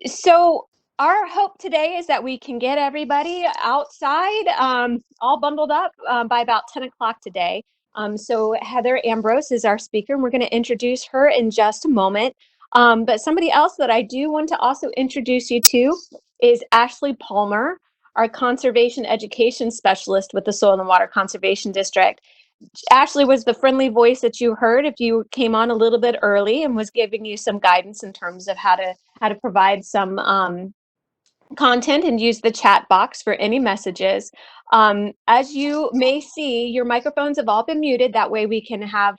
So our hope today is that we can get everybody outside, all bundled up by about 10 o'clock today. So Heather Ambrose is our speaker, and we're going to introduce her in just a moment. But somebody else that I do want to also introduce you to is Ashley Palmer, our conservation education specialist with the Soil and Water Conservation District. Ashley was the friendly voice that you heard if you came on a little bit early, and was giving you some guidance in terms of how to provide some content and use the chat box for any messages. As you may see, your microphones have all been muted. That way we can have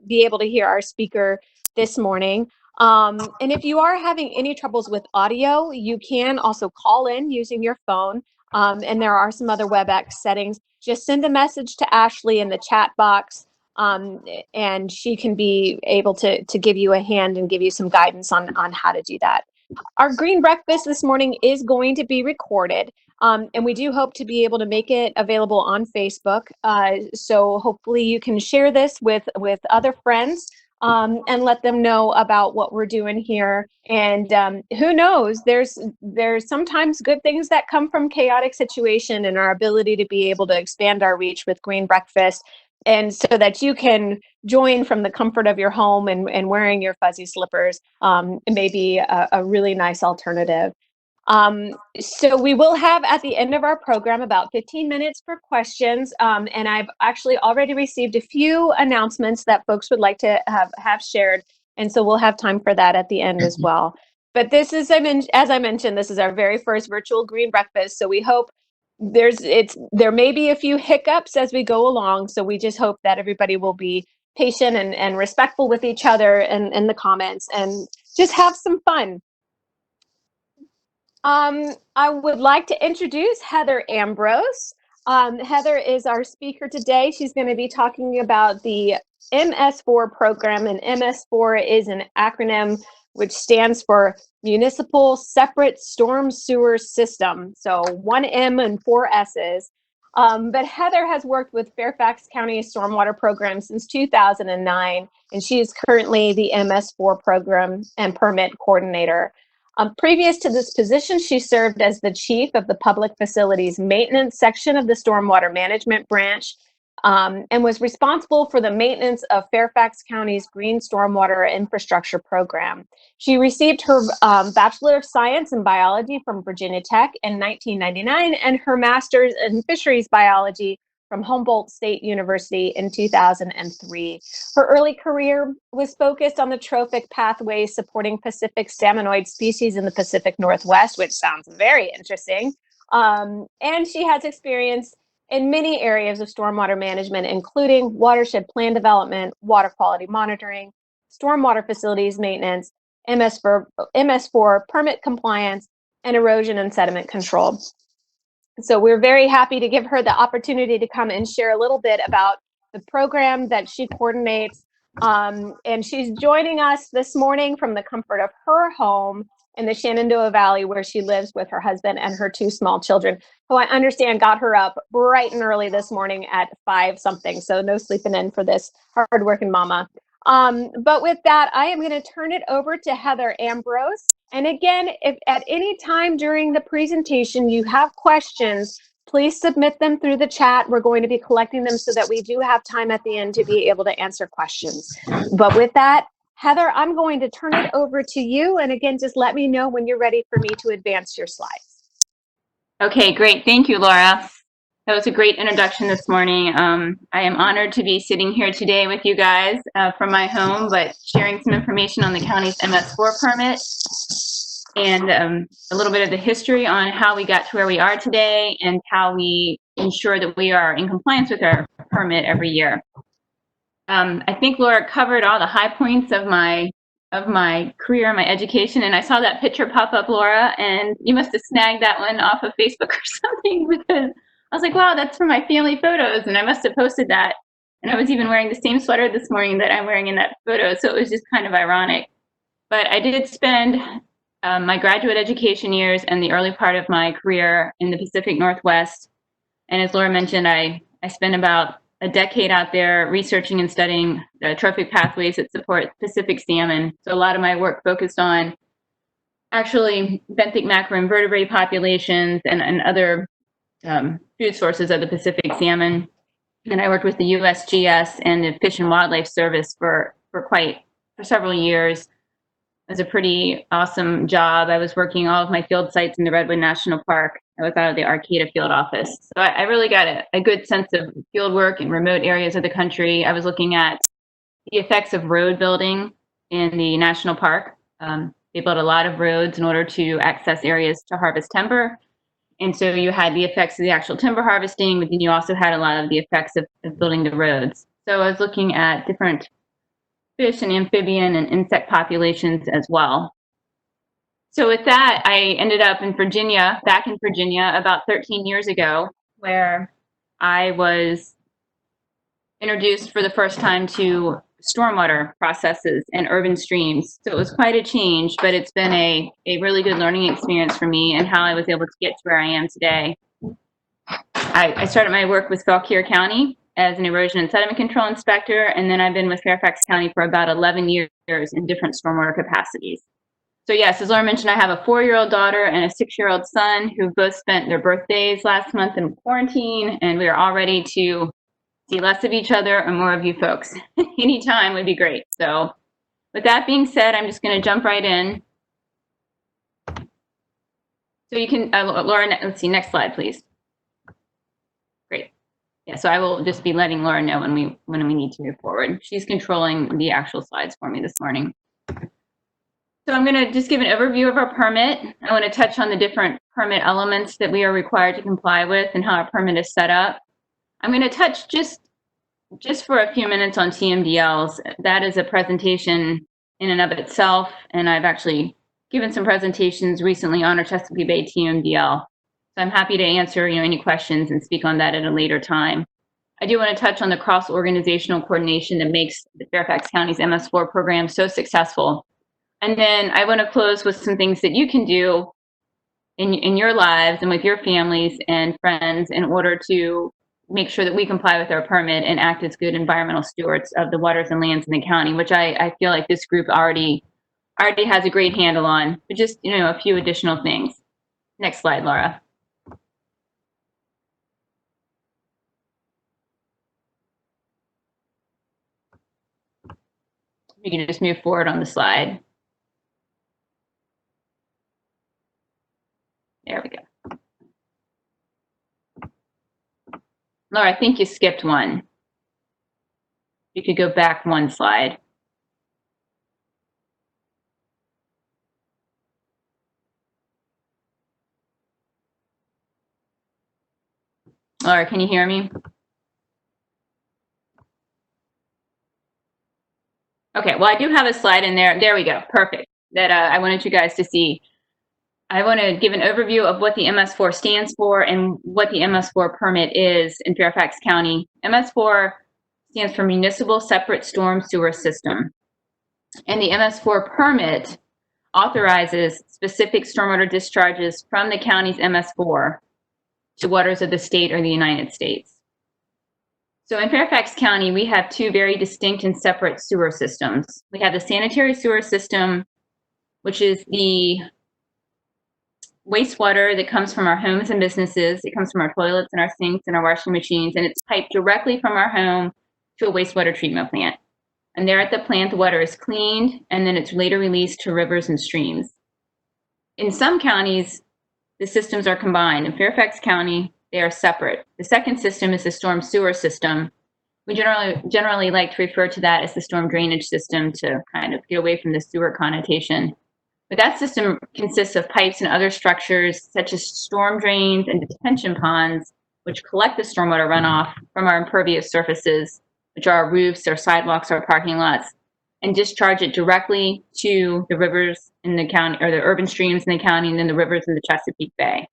be able to hear our speaker this morning. And if you are having any troubles with audio, you can also call in using your phone. And there are some other WebEx settings. Just send a message to Ashley in the chat box, and she can be able to give you a hand and give you some guidance on how to do that. Our green breakfast this morning is going to be recorded, and we do hope to be able to make it available on Facebook. So hopefully you can share this with other friends, and let them know about what we're doing here. And who knows, there's sometimes good things that come from chaotic situation, and our ability to be able to expand our reach with green breakfast, and so that you can join from the comfort of your home and wearing your fuzzy slippers, may be a really nice alternative. So we will have at the end of our program about 15 minutes for questions, and I've actually already received a few announcements that folks would like to have shared, and so we'll have time for that at the end as well. But this is, as I mentioned, this is our very first virtual green breakfast, so we hope there may be a few hiccups as we go along, so we just hope that everybody will be patient and respectful with each other and the comments, and just have some fun. I would like to introduce Heather Ambrose. Heather is our speaker today. She's going to be talking about the MS4 program, and MS4 is an acronym which stands for Municipal Separate Storm Sewer System. So 1M and 4 S's. But Heather has worked with Fairfax County Stormwater Program since 2009, and she is currently the MS4 Program and Permit Coordinator. Previous to this position, she served as the chief of the Public Facilities Maintenance section of the Stormwater Management branch, and was responsible for the maintenance of Fairfax County's Green Stormwater Infrastructure Program. She received her Bachelor of Science in Biology from Virginia Tech in 1999 and her Master's in Fisheries Biology from Humboldt State University in 2003. Her early career was focused on the trophic pathways supporting Pacific salmonoid species in the Pacific Northwest, which sounds very interesting. And she has experience in many areas of stormwater management, including watershed plan development, water quality monitoring, stormwater facilities maintenance, MS4 permit compliance, and erosion and sediment control. So we're very happy to give her the opportunity to come and share a little bit about the program that she coordinates. And she's joining us this morning from the comfort of her home in the Shenandoah Valley, where she lives with her husband and her 2 small children, who I understand got her up bright and early this morning at 5 something. So no sleeping in for this hardworking mama. But with that, I am going to turn it over to Heather Ambrose. And again, if at any time during the presentation you have questions, please submit them through the chat. We're going to be collecting them so that we do have time at the end to be able to answer questions. But with that, Heather, I'm going to turn it over to you. And again, just let me know when you're ready for me to advance your slides. Okay, great. Thank you, Laura. That was a great introduction this morning. I am honored to be sitting here today with you guys from my home, but sharing some information on the county's MS4 permit and a little bit of the history on how we got to where we are today and how we ensure that we are in compliance with our permit every year. I think Laura covered all the high points of my career, my education, and I saw that picture pop up, Laura, and you must have snagged that one off of Facebook or something, because I was like, wow, that's from my family photos, and I must have posted that. And I was even wearing the same sweater this morning that I'm wearing in that photo, so it was just kind of ironic. But I did spend my graduate education years and the early part of my career in the Pacific Northwest. And as Laura mentioned, I spent about a decade out there researching and studying the trophic pathways that support Pacific salmon. So a lot of my work focused on actually benthic macroinvertebrate populations and other food sources of the Pacific salmon. And I worked with the USGS and the Fish and Wildlife Service for several years. It was a pretty awesome job. I was working all of my field sites in the Redwood National Park. I was out of the Arcata field office. So I really got a good sense of field work in remote areas of the country. I was looking at the effects of road building in the national park. They built a lot of roads in order to access areas to harvest timber. And so you had the effects of the actual timber harvesting, but then you also had a lot of the effects of building the roads. So I was looking at different fish and amphibian and insect populations as well. So with that, I ended up back in Virginia about 13 years ago, where I was introduced for the first time to stormwater processes and urban streams. So it was quite a change, but it's been a really good learning experience for me and how I was able to get to where I am today. I started my work with Fauquier County as an erosion and sediment control inspector, and then I've been with Fairfax County for about 11 years in different stormwater capacities. So yes, as Laura mentioned, I have a 4-year-old daughter and a 6-year-old son who both spent their birthdays last month in quarantine, and we are all ready to see less of each other or more of you folks. Anytime would be great. So with that being said, I'm just going to jump right in. So you can, Laura, let's see, next slide, please. Great. Yeah, so I will just be letting Laura know when we need to move forward. She's controlling the actual slides for me this morning. So I'm going to just give an overview of our permit. I want to touch on the different permit elements that we are required to comply with and how our permit is set up. I'm going to touch just for a few minutes on TMDLs. That is a presentation in and of itself, and I've actually given some presentations recently on our Chesapeake Bay TMDL. So I'm happy to answer any questions and speak on that at a later time. I do want to touch on the cross-organizational coordination that makes the Fairfax County's MS4 program so successful. And then I want to close with some things that you can do in your lives and with your families and friends in order to make sure that we comply with our permit and act as good environmental stewards of the waters and lands in the county, which I feel like this group already has a great handle on, but just a few additional things. Next slide, Laura. You can just move forward on the slide. There we go. Laura, I think you skipped one. You could go back one slide. Laura, can you hear me? Okay, well, I do have a slide in there. There we go. Perfect. That I wanted you guys to see. I want to give an overview of what the MS4 stands for and what the MS4 permit is in Fairfax County. MS4 stands for Municipal Separate Storm Sewer System. And the MS4 permit authorizes specific stormwater discharges from the county's MS4 to waters of the state or the United States. So in Fairfax County, we have two very distinct and separate sewer systems. We have the sanitary sewer system, which is the wastewater that comes from our homes and businesses. It comes from our toilets and our sinks and our washing machines, and it's piped directly from our home to a wastewater treatment plant. And there at the plant, the water is cleaned, and then it's later released to rivers and streams. In some counties, the systems are combined. In Fairfax County, they are separate. The second system is the storm sewer system. We generally like to refer to that as the storm drainage system to kind of get away from the sewer connotation. But that system consists of pipes and other structures such as storm drains and detention ponds, which collect the stormwater runoff from our impervious surfaces, which are our roofs, our sidewalks, our parking lots, and discharge it directly to the rivers in the county, or the urban streams in the county, and then the rivers in the Chesapeake Bay.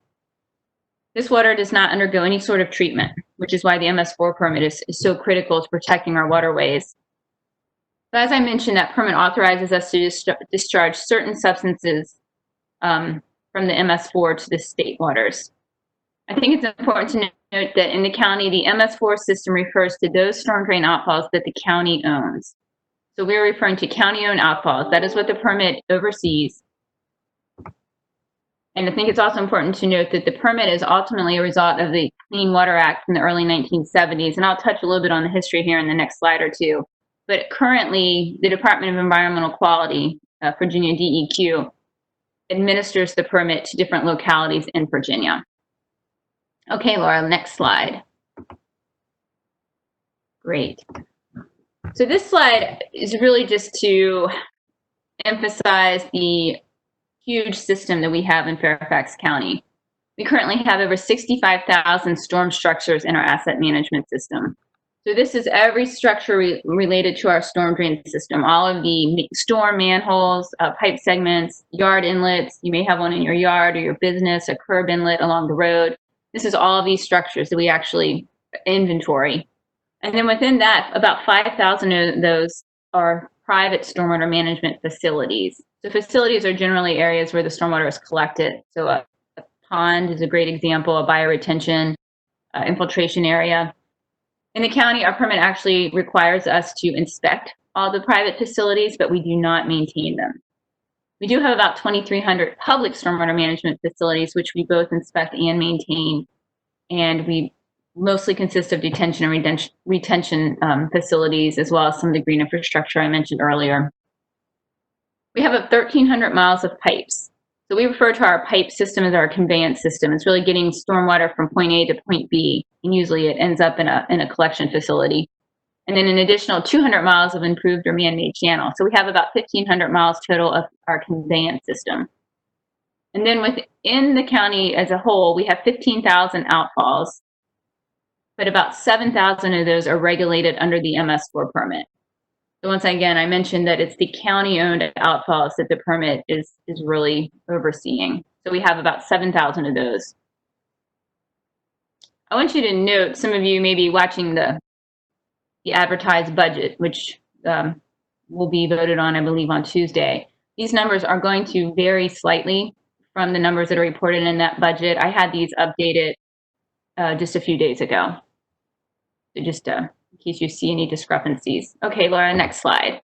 This water does not undergo any sort of treatment, which is why the MS4 permit is so critical to protecting our waterways. So as I mentioned, that permit authorizes us to discharge certain substances from the MS4 to the state waters. I think it's important to note that in the county, the MS4 system refers to those storm drain outfalls that the county owns. So we're referring to county-owned outfalls. That is what the permit oversees. And I think it's also important to note that the permit is ultimately a result of the Clean Water Act in the early 1970s. And I'll touch a little bit on the history here in the next slide or two. But currently, the Department of Environmental Quality, Virginia DEQ, administers the permit to different localities in Virginia. Okay, Laura, next slide. Great. So this slide is really just to emphasize the huge system that we have in Fairfax County. We currently have over 65,000 storm structures in our asset management system. So this is every structure related to our storm drain system, all of the storm manholes, pipe segments, yard inlets. You may have one in your yard or your business, a curb inlet along the road. This is all of these structures that we actually inventory. And then within that, about 5,000 of those are private stormwater management facilities. So facilities are generally areas where the stormwater is collected. So a pond is a great example, a bioretention, infiltration area. In the county, our permit actually requires us to inspect all the private facilities, but we do not maintain them. We do have about 2,300 public stormwater management facilities, which we both inspect and maintain. And we mostly consist of detention and retention facilities, as well as some of the green infrastructure I mentioned earlier. We have 1,300 miles of pipes. So we refer to our pipe system as our conveyance system. It's really getting stormwater from point A to point B, and usually it ends up in a collection facility. And then an additional 200 miles of improved or man-made channel. So we have about 1,500 miles total of our conveyance system. And then within the county as a whole, we have 15,000 outfalls, but about 7,000 of those are regulated under the MS4 permit. So once again, I mentioned that it's the county-owned outfalls that the permit is really overseeing. So we have about 7,000 of those. I want you to note, some of you may be watching the advertised budget, which will be voted on, I believe, on Tuesday. These numbers are going to vary slightly from the numbers that are reported in that budget. I had these updated just a few days ago. So just in case you see any discrepancies. Okay, Laura, next slide.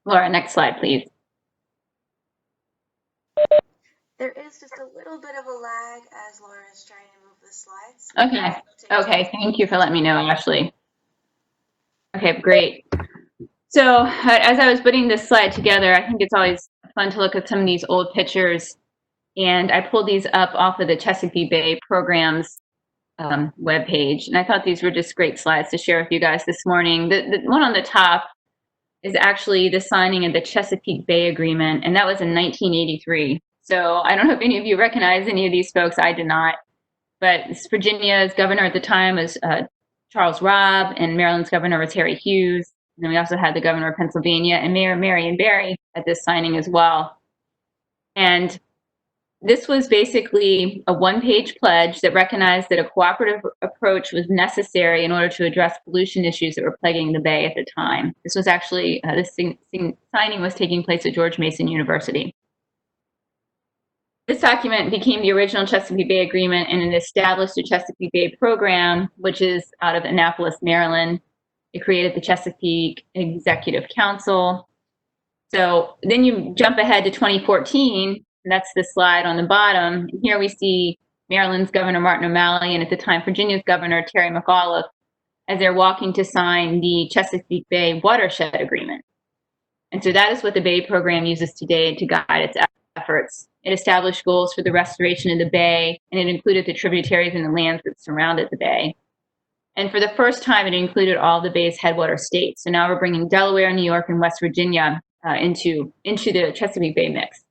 Laura, next slide, please. There is just a little bit of a lag as Laura is trying to move the slides. Okay, thank you for letting me know, Ashley. Okay, great. So as I was putting this slide together, I think it's always fun to look at some of these old pictures. And I pulled these up off of the Chesapeake Bay Program's webpage. And I thought these were just great slides to share with you guys this morning. The one on the top is actually the signing of the Chesapeake Bay Agreement, and that was in 1983. So I don't know if any of you recognize any of these folks. I did not. But Virginia's governor at the time was Charles Robb, and Maryland's governor was Harry Hughes. And then we also had the governor of Pennsylvania and Mayor Marion Barry at this signing as well. And this was basically a one-page pledge that recognized that a cooperative approach was necessary in order to address pollution issues that were plaguing the Bay at the time. This was actually, this signing was taking place at George Mason University. This document became the original Chesapeake Bay Agreement, and it established the Chesapeake Bay Program, which is out of Annapolis, Maryland. It created the Chesapeake Executive Council. So then you jump ahead to 2014, and that's the slide on the bottom. And here we see Maryland's Governor Martin O'Malley, and at the time Virginia's Governor Terry McAuliffe, as they're walking to sign the Chesapeake Bay Watershed Agreement. And so that is what the Bay Program uses today to guide its efforts. It established goals for the restoration of the Bay, and it included the tributaries and the lands that surrounded the Bay. And for the first time, it included all the Bay's headwater states. So now we're bringing Delaware, New York, and West Virginia into the Chesapeake Bay mix.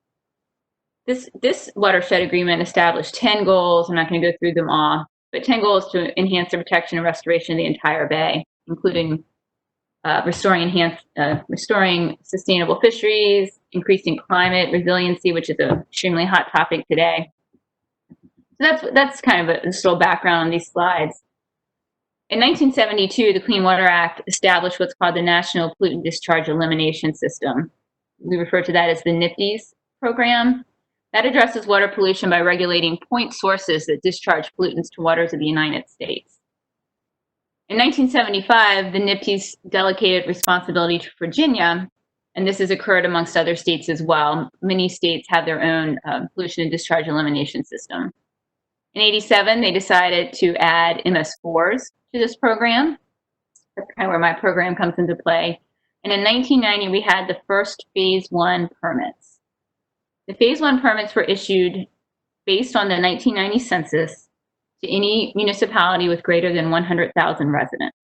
This watershed agreement established 10 goals. I'm not going to go through them all, but 10 goals to enhance the protection and restoration of the entire Bay, including restoring sustainable fisheries, increasing climate resiliency, which is an extremely hot topic today. So that's kind of a little background on these slides. In 1972, the Clean Water Act established what's called the National Pollutant Discharge Elimination System. We refer to that as the NIPDES program. That addresses water pollution by regulating point sources that discharge pollutants to waters of the United States. In 1975, the NIPT's delegated responsibility to Virginia, and this has occurred amongst other states as well. Many states have their own pollution and discharge elimination system. In 87, they decided to add MS4s to this program. That's kind of where my program comes into play. And in 1990, we had the first phase 1 permits. The phase 1 permits were issued based on the 1990 census to any municipality with greater than 100,000 residents.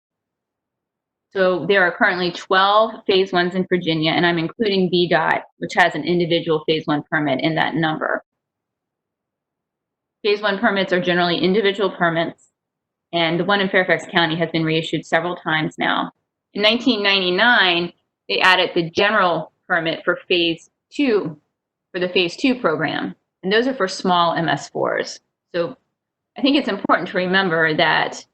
So there are currently 12 phase 1s in Virginia, and I'm including VDOT, which has an individual phase 1 permit in that number. Phase 1 permits are generally individual permits, and the one in Fairfax County has been reissued several times now. In 1999, they added the general permit for phase 2, for the phase 2 program, and those are for small MS4s. So I think it's important to remember that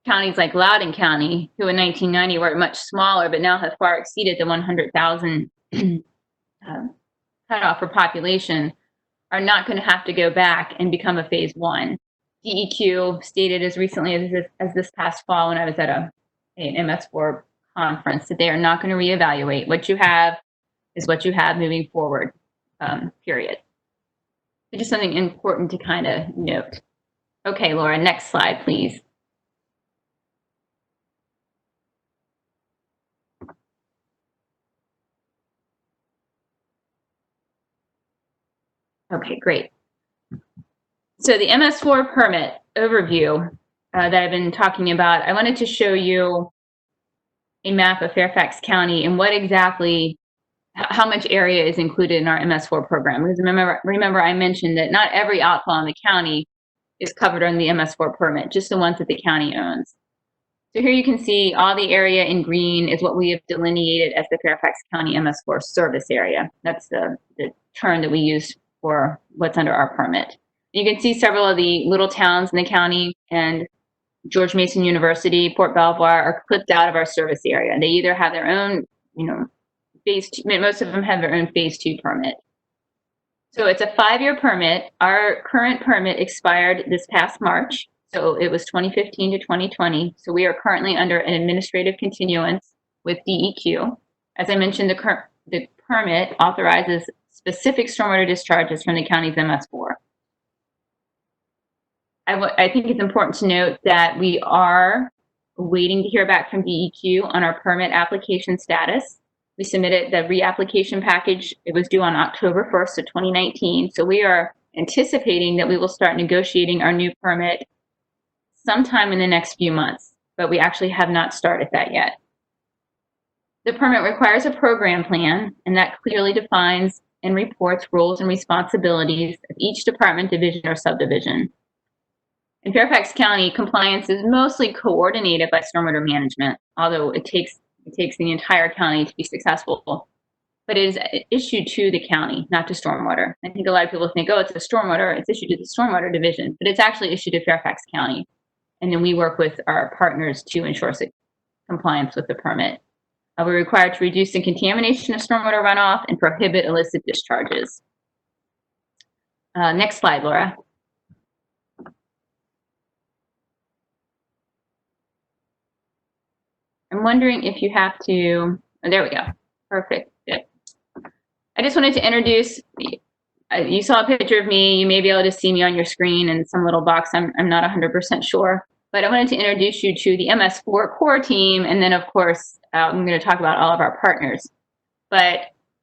counties like Loudoun County, who in 1990 were much smaller, but now have far exceeded the 100,000 cutoff for population, are not going to have to go back and become a phase 1. DEQ stated as recently as this past fall when I was at an MS4 conference that they are not going to reevaluate. What you have is what you have moving forward, period. So just something important to kind of note. Okay, Laura, next slide, please. Okay, great. So the MS4 permit overview that I've been talking about, I wanted to show you a map of Fairfax County and what exactly, how much area is included in our MS4 program. Because remember I mentioned that not every outfall in the county is covered on the MS4 permit, just the ones that the county owns. So here you can see all the area in green is what we have delineated as the Fairfax County MS4 service area. That's the term that we use for what's under our permit. You can see several of the little towns in the county and George Mason University, Port Belvoir are clipped out of our service area. They either have their own, phase 2, most of them have their own phase 2 permit. So it's a 5-year permit. Our current permit expired this past March. So it was 2015 to 2020. So we are currently under an administrative continuance with DEQ. As I mentioned, the permit authorizes specific stormwater discharges from the county's MS4. I think it's important to note that we are waiting to hear back from DEQ on our permit application status. We submitted the reapplication package. It was due on October 1st of 2019. So we are anticipating that we will start negotiating our new permit sometime in the next few months, but we actually have not started that yet. The permit requires a program plan, and that clearly defines and reports roles and responsibilities of each department, division, or subdivision. In Fairfax County, compliance is mostly coordinated by stormwater management, although it takes the entire county to be successful. But it is issued to the county, not to stormwater. I think a lot of people think, oh, it's a stormwater, it's issued to the stormwater division, but it's actually issued to Fairfax County. And then we work with our partners to ensure compliance with the permit. We're required to reduce the contamination of stormwater runoff and prohibit illicit discharges. Next slide, Laura. I'm wondering if you have to, oh, there we go. Perfect. Good. I just wanted to introduce, you saw a picture of me. You may be able to see me on your screen in some little box. I'm not 100% sure. But I wanted to introduce you to the MS4 core team. And then, of course, I'm going to talk about all of our partners. But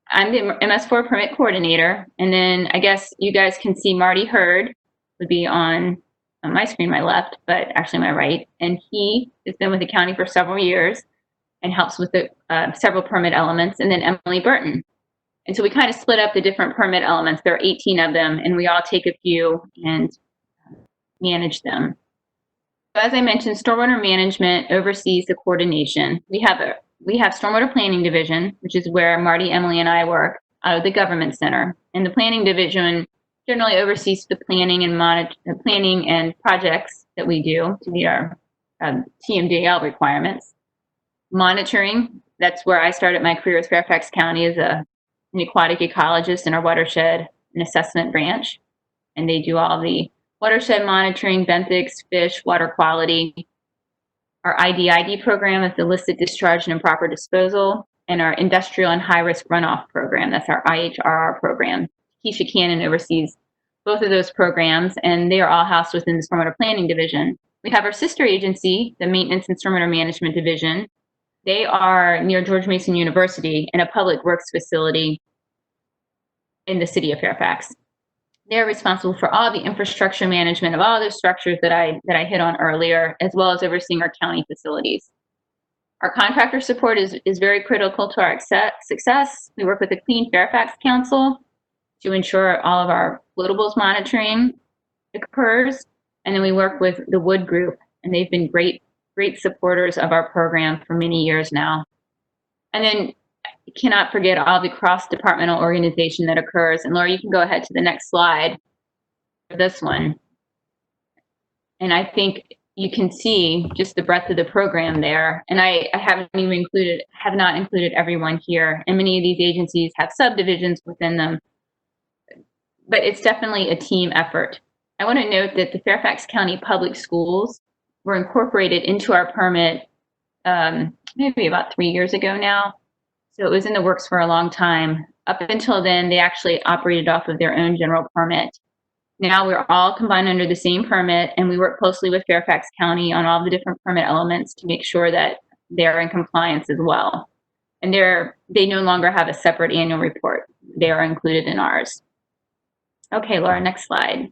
I'm the MS4 permit coordinator. And then I guess you guys can see Marty Hurd would be on my screen, my left, but actually my right. And he has been with the county for several years and helps with the several permit elements. And then Emily Burton. And so we kind of split up the different permit elements. There are 18 of them, and we all take a few and manage them. So as I mentioned, stormwater management oversees the coordination. We have stormwater planning division, which is where Marty, Emily, and I work out of the government center. And the planning division generally oversees the planning and projects that we do to meet our TMDL requirements. Monitoring, that's where I started my career with Fairfax County as an aquatic ecologist in our watershed and assessment branch. And they do all the watershed monitoring, benthics, fish, water quality. Our IDID program is illicit discharge and improper disposal, and our industrial and high-risk runoff program, that's our IHRR program. Keisha Cannon oversees both of those programs, and they are all housed within the Stormwater Planning Division. We have our sister agency, the Maintenance and Stormwater Management Division. They are near George Mason University in a public works facility in the city of Fairfax. They're responsible for all the infrastructure management of all those structures that I hit on earlier, as well as overseeing our county facilities. Our contractor support is very critical to our success. We work with the Clean Fairfax Council to ensure all of our floatables monitoring occurs. And then we work with the Wood Group, and they've been great supporters of our program for many years now. And then you cannot forget all the cross-departmental organization that occurs. And Laura, you can go ahead to the next slide for this one. And I think you can see just the breadth of the program there. And I have not included everyone here. And many of these agencies have subdivisions within them, but it's definitely a team effort. I want to note that the Fairfax County Public Schools were incorporated into our permit maybe about 3 years ago now. So it was in the works for a long time. Up until then, they actually operated off of their own general permit. Now we're all combined under the same permit, and we work closely with Fairfax County on all the different permit elements to make sure that they're in compliance as well. And they no longer have a separate annual report. They are included in ours. Okay, Laura, next slide.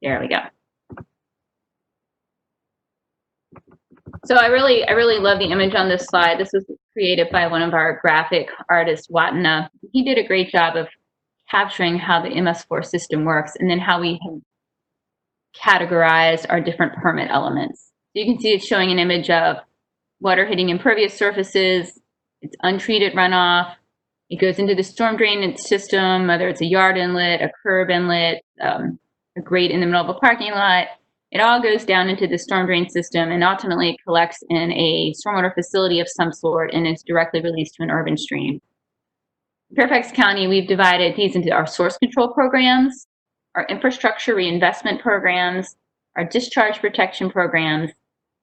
There we go. So I really love the image on this slide. This was created by one of our graphic artists, Watana. He did a great job of capturing how the MS4 system works and then how we have categorized our different permit elements. So you can see it's showing an image of water hitting impervious surfaces, it's untreated runoff, it goes into the storm drainage system, whether it's a yard inlet, a curb inlet, a grate in the middle of a parking lot. It all goes down into the storm drain system and ultimately it collects in a stormwater facility of some sort and is directly released to an urban stream. In Fairfax County, we've divided these into our source control programs, our infrastructure reinvestment programs, our discharge protection programs,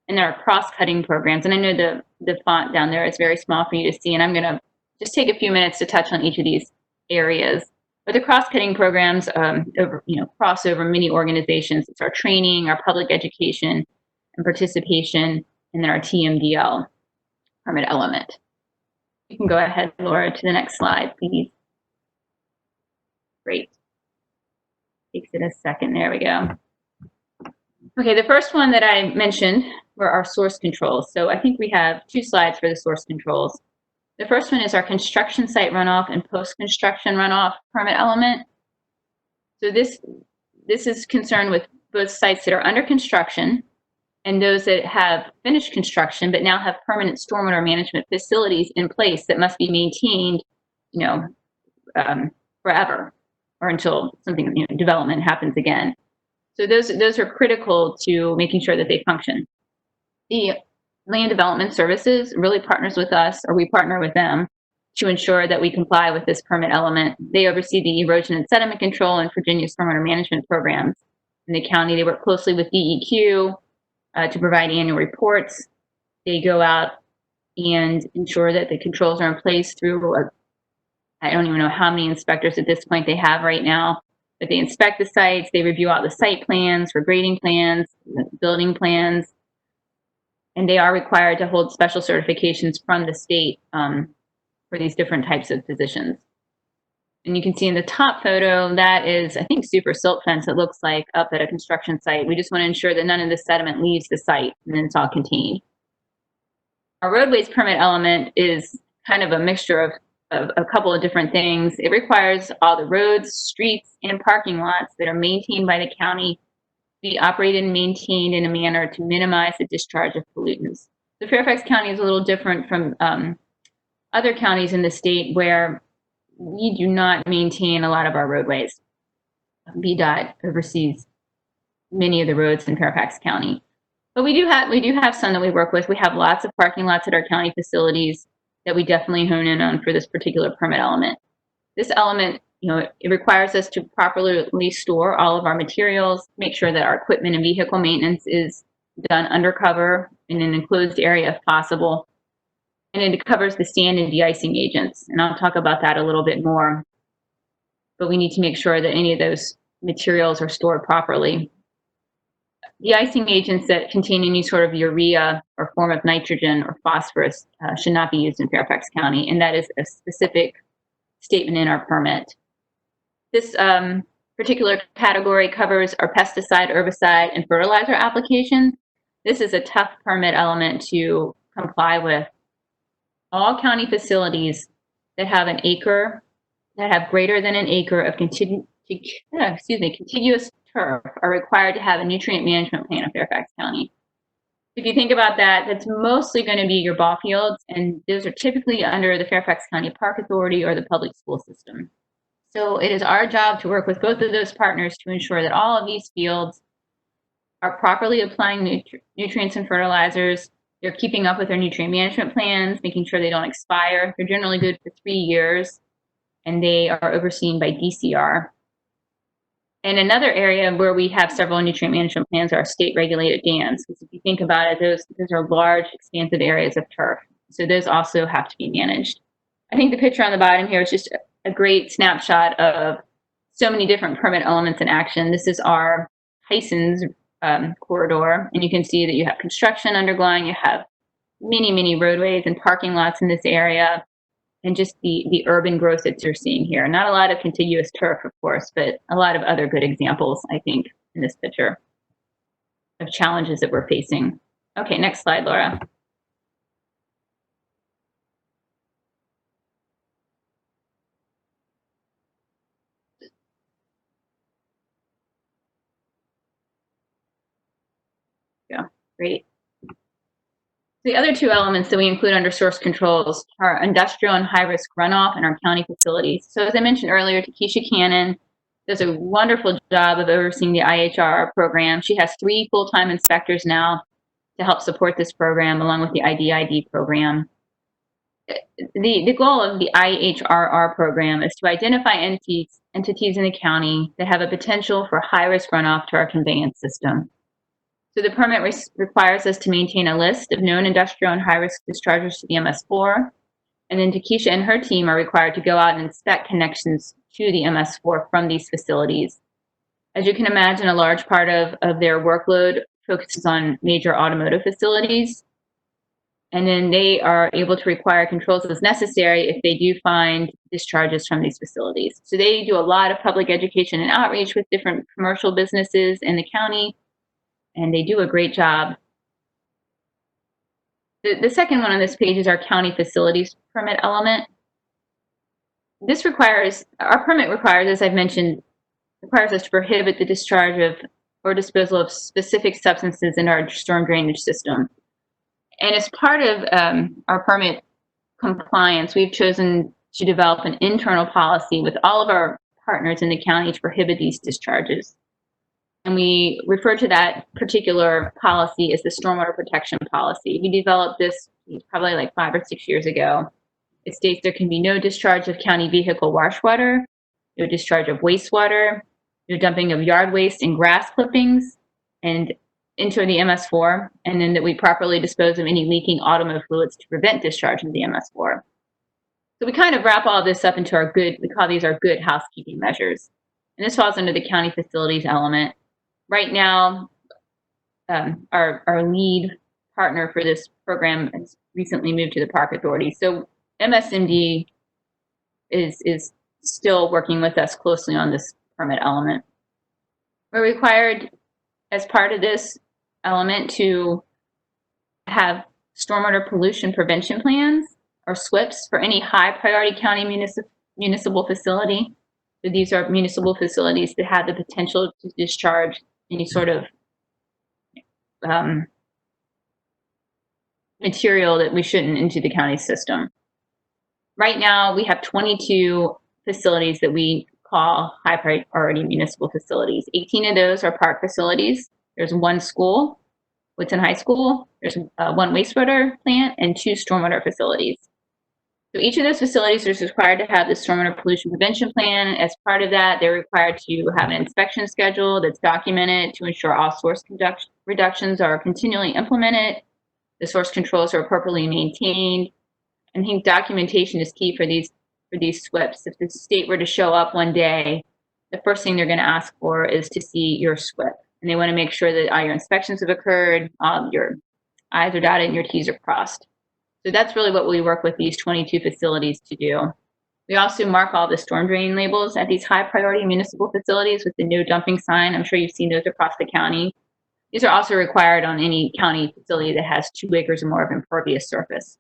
and our cross-cutting programs. And I know the font down there is very small for you to see, and I'm going to just take a few minutes to touch on each of these areas. But the cross-cutting programs cross over many organizations. It's our training, our public education, and participation, and then our TMDL permit element. You can go ahead, Laura, to the next slide, please. Great. Takes it a second. There we go. Okay, the first one that I mentioned were our source controls. So I think we have 2 slides for the source controls. The first one is our construction site runoff and post-construction runoff permit element. So this is concerned with both sites that are under construction and those that have finished construction but now have permanent stormwater management facilities in place that must be maintained, forever or until something, development happens again. So those are critical to making sure that they function. The Land Development Services really partners with us, or we partner with them, to ensure that we comply with this permit element. They oversee the erosion and sediment control and Virginia stormwater management programs. In the county, they work closely with DEQ to provide annual reports. They go out and ensure that the controls are in place through, I don't even know how many inspectors at this point they have right now, but they inspect the sites, they review all the site plans for grading plans, building plans, and they are required to hold special certifications from the state for these different types of positions. And you can see in the top photo, that is, I think, super silt fence, it looks like, up at a construction site. We just want to ensure that none of the sediment leaves the site, and then it's all contained. Our roadways permit element is kind of a mixture of a couple of different things. It requires all the roads, streets, and parking lots that are maintained by the county be operated and maintained in a manner to minimize the discharge of pollutants. So Fairfax County is a little different from other counties in the state where we do not maintain a lot of our roadways. VDOT oversees many of the roads in Fairfax County. But we do have some that we work with. We have lots of parking lots at our county facilities. that we definitely hone in on for this particular permit element. This element, it requires us to properly store all of our materials, make sure that our equipment and vehicle maintenance is done undercover in an enclosed area if possible. And it covers the sand and de-icing agents. And I'll talk about that a little bit more. But we need to make sure that any of those materials are stored properly. De-icing agents that contain any sort of urea or form of nitrogen or phosphorus should not be used in Fairfax County. And that is a specific statement in our permit. This particular category covers our pesticide, herbicide, and fertilizer applications. This is a tough permit element to comply with. All county facilities that have an acre, that have greater than an acre of contiguous turf are required to have a nutrient management plan in Fairfax County. If you think about that, that's mostly going to be your ball fields, and those are typically under the Fairfax County Park Authority or the public school system. So it is our job to work with both of those partners to ensure that all of these fields are properly applying nutrients and fertilizers. They're keeping up with their nutrient management plans, making sure they don't expire. They're generally good for 3 years, and they are overseen by DCR. And another area where we have several nutrient management plans are state-regulated dams. Because if you think about it, those are large, expansive areas of turf. So those also have to be managed. I think the picture on the bottom here is just a great snapshot of so many different permit elements in action. This is our Tyson's corridor, and you can see that you have construction underlying, you have many roadways and parking lots in this area, and just the urban growth that you're seeing here. Not a lot of contiguous turf, of course, but a lot of other good examples, I think, in this picture of challenges that we're facing. Okay, next slide, Laura. Yeah, great. The other two elements that we include under source controls are industrial and high-risk runoff in our county facilities. So as I mentioned earlier, Takesha Cannon does a wonderful job of overseeing the IHR program. She has 3 full-time inspectors now to help support this program, along with the IDID program. The goal of the IHRR program is to identify entities in the county that have a potential for high-risk runoff to our conveyance system. So the permit requires us to maintain a list of known industrial and high-risk discharges to the MS4, and then Takesha and her team are required to go out and inspect connections to the MS4 from these facilities. As you can imagine, a large part of their workload focuses on major automotive facilities, and then they are able to require controls as necessary if they do find discharges from these facilities. So they do a lot of public education and outreach with different commercial businesses in the county, and they do a great job. The second one on this page is our county facilities permit element. Our permit requires, as I've mentioned, requires us to prohibit the discharge of or disposal of specific substances in our storm drainage system. And as part of our permit compliance, we've chosen to develop an internal policy with all of our partners in the county to prohibit these discharges. And we refer to that particular policy as the stormwater protection policy. We developed this probably like 5 or 6 years ago. It states there can be no discharge of county vehicle wash water, no discharge of wastewater, no dumping of yard waste and grass clippings and into the MS4, and then that we properly dispose of any leaking automotive fluids to prevent discharge into the MS4. So we kind of wrap all this up into we call these our good housekeeping measures. And this falls under the county facilities element. Right now, our lead partner for this program has recently moved to the Park Authority. So MSMD is still working with us closely on this permit element. We're required, as part of this element, to have stormwater pollution prevention plans, or SWIPs, for any high priority county municipal facility. So these are municipal facilities that have the potential to discharge any sort of material that we shouldn't into the county system. Right now, we have 22 facilities that we call high priority municipal facilities. 18 of those are park facilities. There's 1 school, Woodson High School. There's 1 wastewater plant and 2 stormwater facilities. So each of those facilities is required to have the stormwater pollution prevention plan. As part of that, they're required to have an inspection schedule that's documented to ensure all source reductions are continually implemented, the source controls are appropriately maintained. I think documentation is key for these SWIPs. If the state were to show up one day, the first thing they're going to ask for is to see your SWIP. And they want to make sure that all your inspections have occurred, your I's are dotted and your T's are crossed. So that's really what we work with these 22 facilities to do. We also mark all the storm drain labels at these high priority municipal facilities with the no dumping sign. I'm sure you've seen those across the county. These are also required on any county facility that has 2 acres or more of impervious surface.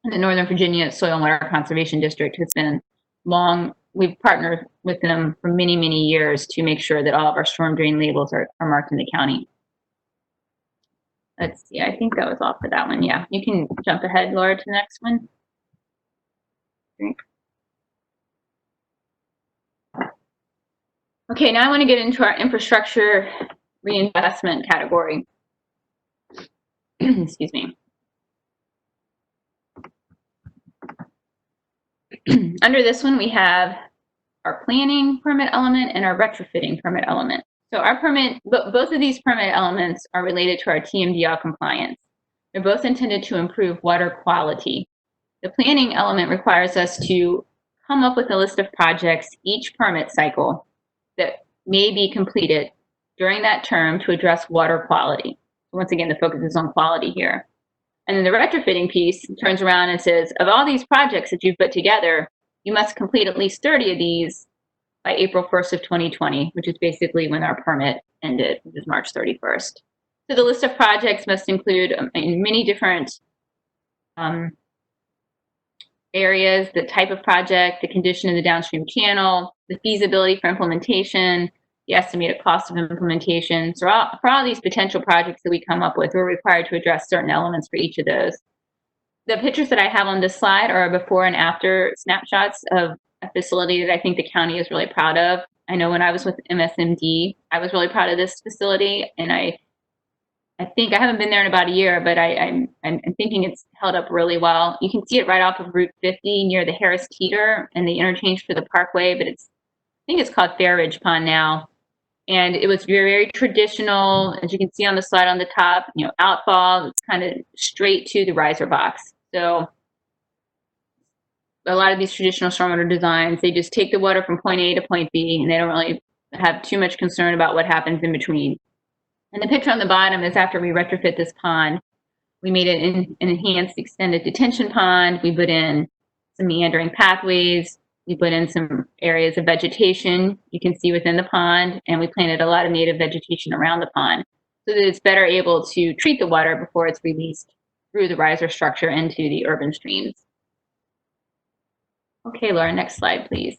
And the Northern Virginia Soil and Water Conservation District has been we've partnered with them for many, many years to make sure that all of our storm drain labels are marked in the county. Let's see, I think that was all for that one. Yeah, you can jump ahead, Laura, to the next one. Okay, now I want to get into our infrastructure reinvestment category. Excuse me. Under this one, we have our planning permit element and our retrofitting permit element. So our permit, both of these permit elements are related to our TMDL compliance. They're both intended to improve water quality. The planning element requires us to come up with a list of projects each permit cycle that may be completed during that term to address water quality. Once again, the focus is on quality here. And then the retrofitting piece turns around and says, of all these projects that you've put together, you must complete at least 30 of these by April 1st of 2020, which is basically when our permit ended, which is March 31st. So the list of projects must include many different areas, the type of project, the condition of the downstream channel, the feasibility for implementation, the estimated cost of implementation. So for all these potential projects that we come up with, we're required to address certain elements for each of those. The pictures that I have on this slide are before and after snapshots of a facility that I think the county is really proud of. I know when I was with MSMD, I was really proud of this facility, and I think I haven't been there in about a year, but I'm thinking it's held up really well. You can see it right off of Route 50 near the Harris Teeter and the interchange for the Parkway, but I think it's called Fair Ridge Pond now. And it was very, very traditional, as you can see on the slide on the top, outfall, it's kind of straight to the riser box. So a lot of these traditional stormwater designs, they just take the water from point A to point B, and they don't really have too much concern about what happens in between. And the picture on the bottom is after we retrofit this pond. We made it an enhanced extended detention pond. We put in some meandering pathways. We put in some areas of vegetation you can see within the pond, and we planted a lot of native vegetation around the pond so that it's better able to treat the water before it's released through the riser structure into the urban streams. Okay, Laura, next slide, please.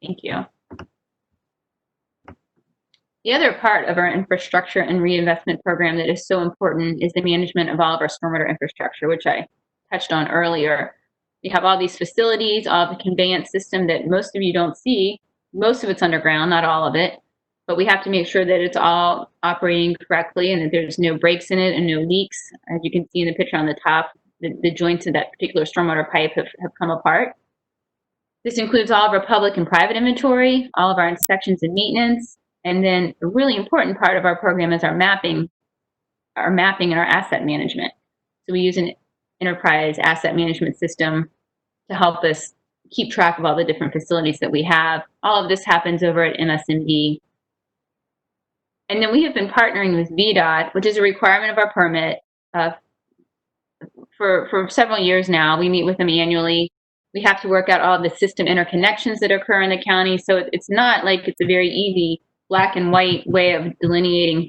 Thank you. The other part of our infrastructure and reinvestment program that is so important is the management of all of our stormwater infrastructure, which I touched on earlier. We have all these facilities, all the conveyance system that most of you don't see. Most of it's underground, not all of it, but we have to make sure that it's all operating correctly and that there's no breaks in it and no leaks. As you can see in the picture on the top, the joints of that particular stormwater pipe have come apart. This includes all of our public and private inventory, all of our inspections and maintenance, and then a really important part of our program is our mapping and our asset management. So we use an enterprise asset management system to help us keep track of all the different facilities that we have. All of this happens over at MSMD. And then we have been partnering with VDOT, which is a requirement of our permit for several years now. We meet with them annually. We have to work out all the system interconnections that occur in the county. So it's not like it's a very easy black and white way of delineating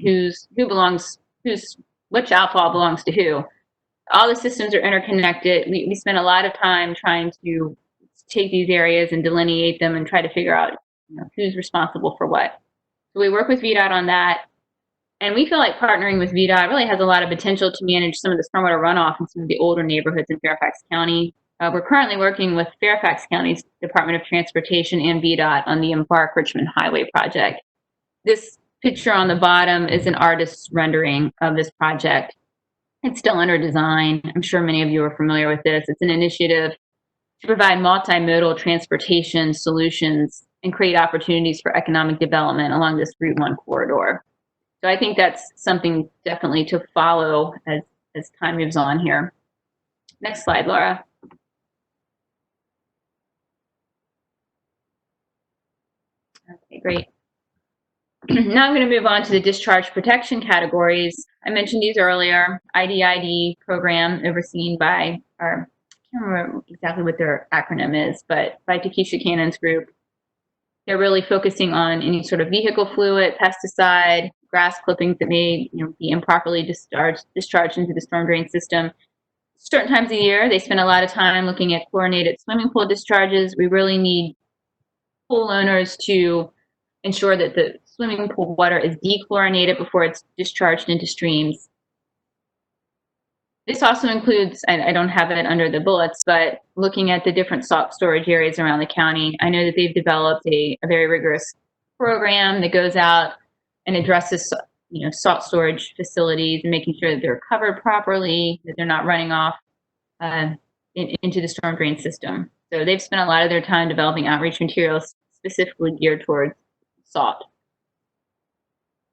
which outfall belongs to who. All the systems are interconnected. We spend a lot of time trying to take these areas and delineate them and try to figure out who's responsible for what. So we work with VDOT on that. And we feel like partnering with VDOT really has a lot of potential to manage some of the stormwater runoff in some of the older neighborhoods in Fairfax County. We're currently working with Fairfax County's Department of Transportation and VDOT on the Embark Richmond Highway project. This picture on the bottom is an artist's rendering of this project. It's still under design. I'm sure many of you are familiar with this. It's an initiative to provide multimodal transportation solutions and create opportunities for economic development along this Route 1 corridor. So I think that's something definitely to follow as time moves on here. Next slide, Laura. Okay, great. Now I'm going to move on to the discharge protection categories. I mentioned these earlier. IDID program overseen by our, I can't remember exactly what their acronym is, but by Takesha Cannon's group. They're really focusing on any sort of vehicle fluid, pesticide, grass clippings that may be improperly discharged into the storm drain system. Certain times of the year, they spend a lot of time looking at chlorinated swimming pool discharges. We really need pool owners to ensure that the swimming pool water is dechlorinated before it's discharged into streams. This also includes, I don't have it under the bullets, but looking at the different salt storage areas around the county. I know that they've developed a very rigorous program that goes out and addresses salt storage facilities and making sure that they're covered properly, that they're not running off into the storm drain system. So they've spent a lot of their time developing outreach materials specifically geared towards salt.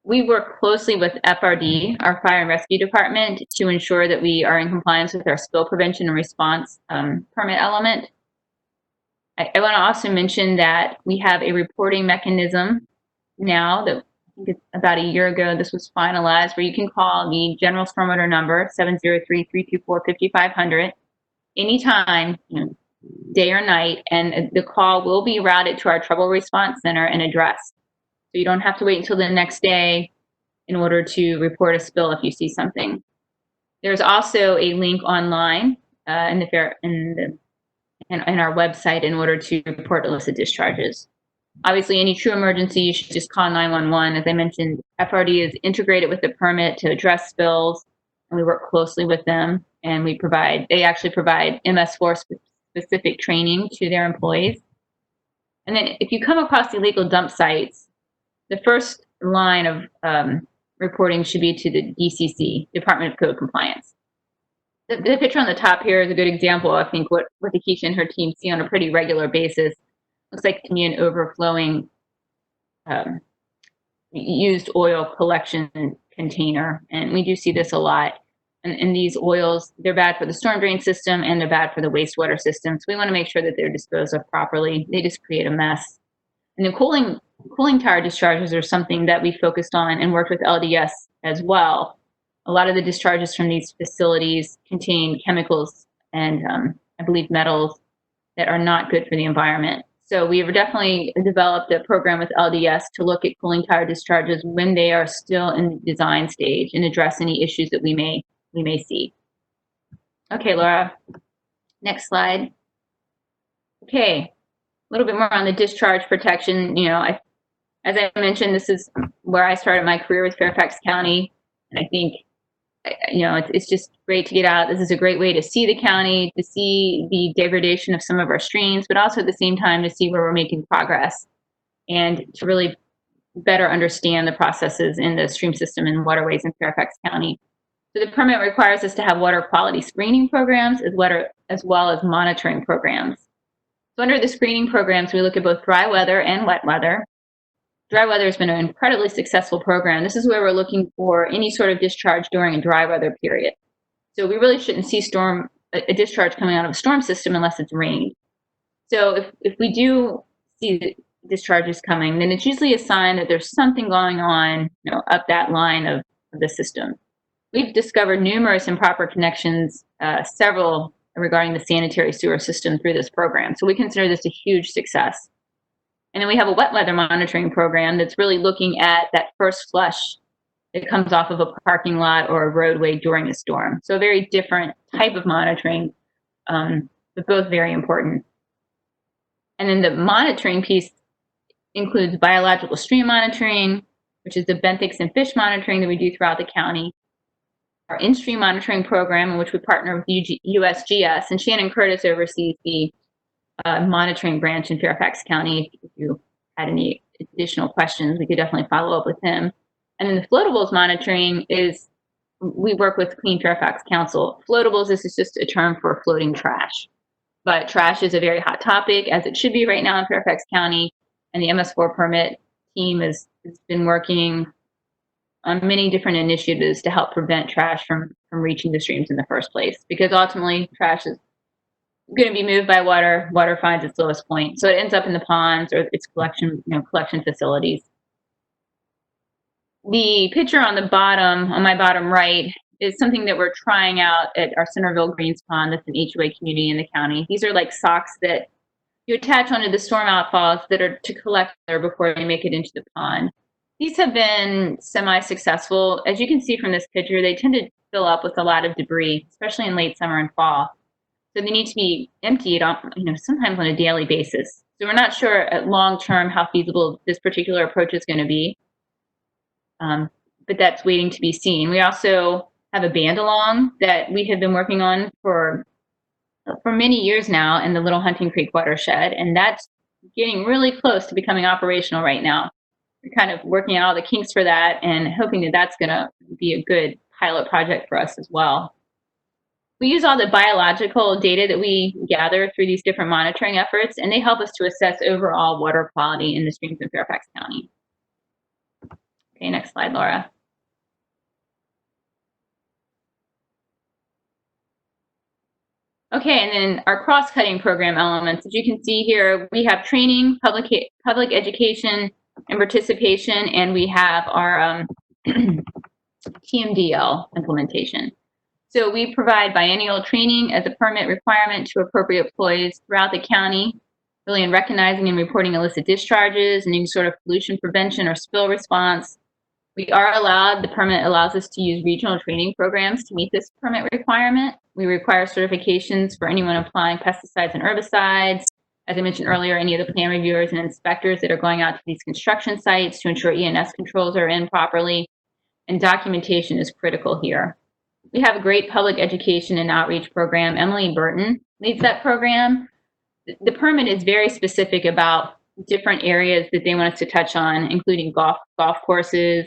We work closely with FRD, our fire and rescue department, to ensure that we are in compliance with our spill prevention and response permit element. I want to also mention that we have a reporting mechanism now that I think it's about a year ago this was finalized, where you can call the general stormwater number 703-324-5500 anytime, day or night, and the call will be routed to our trouble response center and addressed. So you don't have to wait until the next day in order to report a spill if you see something. There's also a link online in our website in order to report illicit discharges. Obviously, any true emergency, you should just call 911. As I mentioned, FRD is integrated with the permit to address spills, and we work closely with them. And they actually provide MS4 specific training to their employees. And then if you come across illegal dump sites, the first line of reporting should be to the DCC, Department of Code Compliance. The picture on the top here is a good example, I think, what Takesha and her team see on a pretty regular basis. Looks like to me an overflowing used oil collection container, and we do see this a lot. And these oils, they're bad for the storm drain system and they're bad for the wastewater system. So we want to make sure that they're disposed of properly. They just create a mess. And the cooling tower discharges are something that we focused on and worked with LDS as well. A lot of the discharges from these facilities contain chemicals and I believe metals that are not good for the environment. So we've definitely developed a program with LDS to look at cooling tower discharges when they are still in the design stage and address any issues that we may see. Okay, Laura, next slide. Okay, a little bit more on the discharge protection. As I mentioned, this is where I started my career with Fairfax County. And I think, it's just great to get out. This is a great way to see the county, to see the degradation of some of our streams, but also at the same time to see where we're making progress and to really better understand the processes in the stream system and waterways in Fairfax County. So the permit requires us to have water quality screening programs as well as monitoring programs. So under the screening programs, we look at both dry weather and wet weather. Dry weather has been an incredibly successful program. This is where we're looking for any sort of discharge during a dry weather period. So we really shouldn't see a discharge coming out of a storm system unless it's rained. So if we do see the discharges coming, then it's usually a sign that there's something going on, up that line of the system. We've discovered numerous improper connections, several regarding the sanitary sewer system through this program. So we consider this a huge success. And then we have a wet weather monitoring program that's really looking at that first flush that comes off of a parking lot or a roadway during a storm. So a very different type of monitoring, but both very important. And then the monitoring piece includes biological stream monitoring, which is the benthics and fish monitoring that we do throughout the county. our in-stream monitoring program, in which we partner with USGS, and Shannon Curtis oversees the monitoring branch in Fairfax County. If you had any additional questions, we could definitely follow up with him. And then the floatables monitoring is, we work with Clean Fairfax Council. Floatables, this is just a term for floating trash. But trash is a very hot topic, as it should be right now in Fairfax County. And the MS4 permit team has been working on many different initiatives to help prevent trash from reaching the streams in the first place. Because ultimately, trash is going to be moved by water. Water finds its lowest point, so it ends up in the ponds or its collection facilities. The picture on the bottom, on my bottom right, is something that we're trying out at our Centerville Greens Pond. That's an HOA community in the county. These are like socks that you attach onto the storm outfalls that are to collect water before they make it into the pond. These have been semi-successful. As you can see from this picture, they tend to fill up with a lot of debris, especially in late summer and fall. So they need to be emptied sometimes on a daily basis. So we're not sure at long term how feasible this particular approach is going to be. But that's waiting to be seen. We also have a band along that we have been working on for many years now in the Little Hunting Creek watershed, and that's getting really close to becoming operational right now. We're kind of working out all the kinks for that and hoping that that's going to be a good pilot project for us as well. We use all the biological data that we gather through these different monitoring efforts, and they help us to assess overall water quality in the streams in Fairfax County. Okay, next slide, Laura. Okay, and then our cross-cutting program elements. As you can see here, we have training, public education, and participation, and we have our TMDL implementation. So we provide biennial training as a permit requirement to appropriate employees throughout the county, really in recognizing and reporting illicit discharges and any sort of pollution prevention or spill response. We are allowed, the permit allows us to use regional training programs to meet this permit requirement. We require certifications for anyone applying pesticides and herbicides. As I mentioned earlier, any of the plan reviewers and inspectors that are going out to these construction sites to ensure ENS controls are in properly, and documentation is critical here. We have a great public education and outreach program. Emily Burton leads that program. The permit is very specific about different areas that they want us to touch on, including golf courses,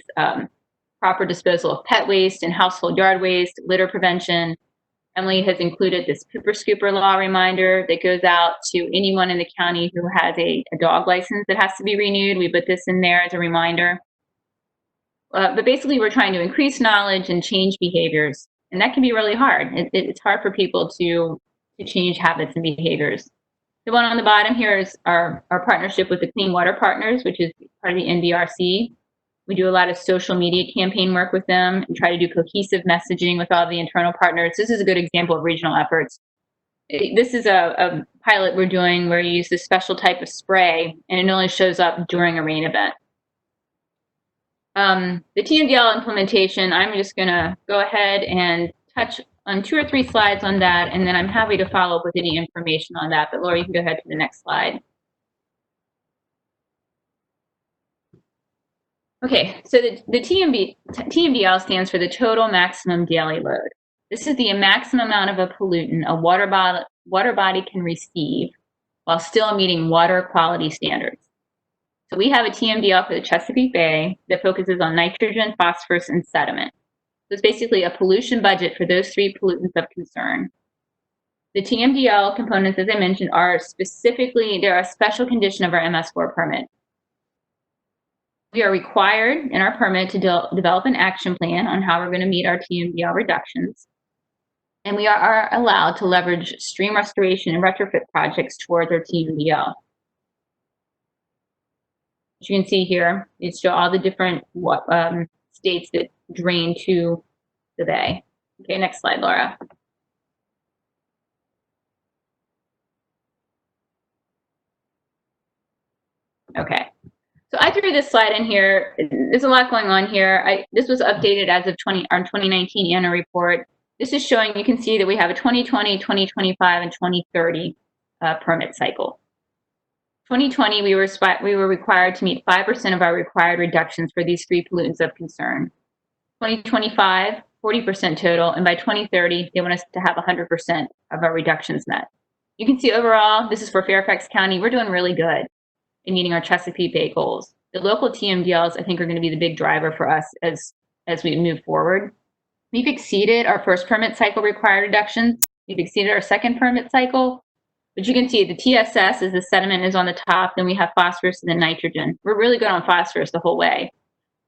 proper disposal of pet waste and household yard waste, litter prevention. Emily has included this pooper scooper law reminder that goes out to anyone in the county who has a dog license that has to be renewed. We put this in there as a reminder. But basically, we're trying to increase knowledge and change behaviors, and that can be really hard. It's hard for people to change habits and behaviors. The one on the bottom here is our partnership with the Clean Water Partners, which is part of the NVRC. We do a lot of social media campaign work with them and try to do cohesive messaging with all the internal partners. This is a good example of regional efforts. This is a pilot we're doing where you use this special type of spray, and it only shows up during a rain event. The TMDL implementation, I'm just going to go ahead and touch on 2 or 3 slides on that, and then I'm happy to follow up with any information on that. But Laura, you can go ahead to the next slide. Okay, so the TMDL stands for the total maximum daily load. This is the maximum amount of a pollutant a water body can receive while still meeting water quality standards. So we have a TMDL for the Chesapeake Bay that focuses on nitrogen, phosphorus, and sediment. So it's basically a pollution budget for those 3 pollutants of concern. The TMDL components, as I mentioned, are they're a special condition of our MS4 permit. We are required in our permit to develop an action plan on how we're going to meet our TMDL reductions. And we are allowed to leverage stream restoration and retrofit projects towards our TMDL. As you can see here, it shows all the different states that drain to the bay. Okay, next slide, Laura. Okay, so I threw this slide in here. There's a lot going on here. This was updated as of our 2019 annual report. This is showing, you can see that we have a 2020, 2025, and 2030 permit cycle. 2020, we were required to meet 5% of our required reductions for these 3 pollutants of concern. 2025, 40% total, and by 2030, they want us to have 100% of our reductions met. You can see overall, this is for Fairfax County, we're doing really good in meeting our Chesapeake Bay goals. The local TMDLs, I think, are going to be the big driver for us as we move forward. We've exceeded our first permit cycle required reductions. We've exceeded our second permit cycle. But you can see the TSS is the sediment is on the top, then we have phosphorus and then nitrogen. We're really good on phosphorus the whole way.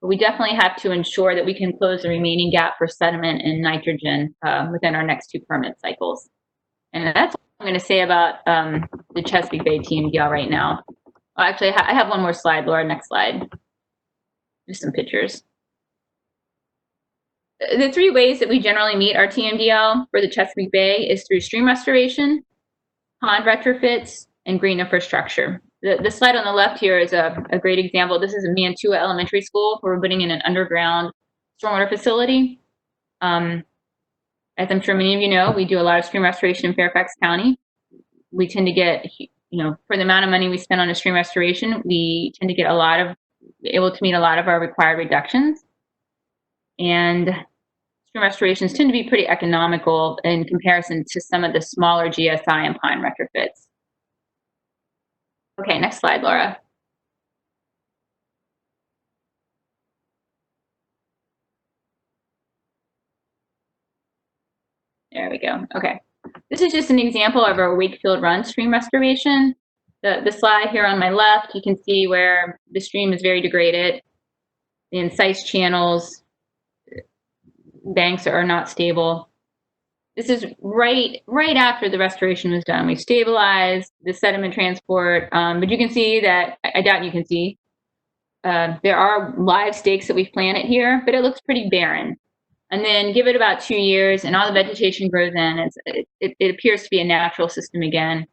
But we definitely have to ensure that we can close the remaining gap for sediment and nitrogen within our next 2 permit cycles. And that's what I'm going to say about the Chesapeake Bay TMDL right now. Well, actually, I have one more slide, Laura. Next slide. Just some pictures. The 3 ways that we generally meet our TMDL for the Chesapeake Bay is through stream restoration, pond retrofits, and green infrastructure. The slide on the left here is a great example. This is a Mantua Elementary School where we're putting in an underground stormwater facility. As I'm sure many of you know, we do a lot of stream restoration in Fairfax County. We tend to get, for the amount of money we spend on a stream restoration, we tend to get able to meet a lot of our required reductions. And stream restorations tend to be pretty economical in comparison to some of the smaller GSI and pine retrofits. Okay, next slide, Laura. There we go. Okay. This is just an example of our Wakefield Run stream restoration. The slide here on my left, you can see where the stream is very degraded. The incised channels, banks are not stable. This is right after the restoration was done. We stabilized the sediment transport, but you can see that, I doubt you can see, there are live stakes that we've planted here, but it looks pretty barren. And then give it about 2 years and all the vegetation grows in. It appears to be a natural system again.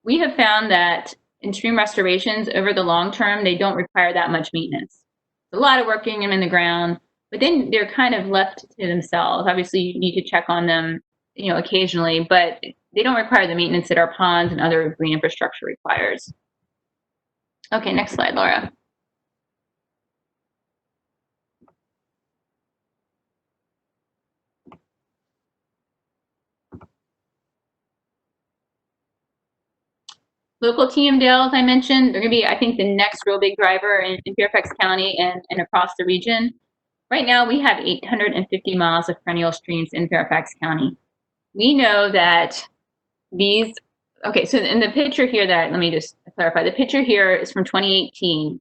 We have found that in stream restorations, over the long term, they don't require that much maintenance. A lot of working them in the ground, but then they're kind of left to themselves. Obviously, you need to check on them, occasionally, but they don't require the maintenance that our ponds and other green infrastructure requires. Okay, next slide, Laura. Local TMDL, as I mentioned, they're going to be, I think, the next real big driver in Fairfax County and across the region. Right now, we have 850 miles of perennial streams in Fairfax County. We know that these, okay, so in the picture here let me just clarify, the picture here is from 2018.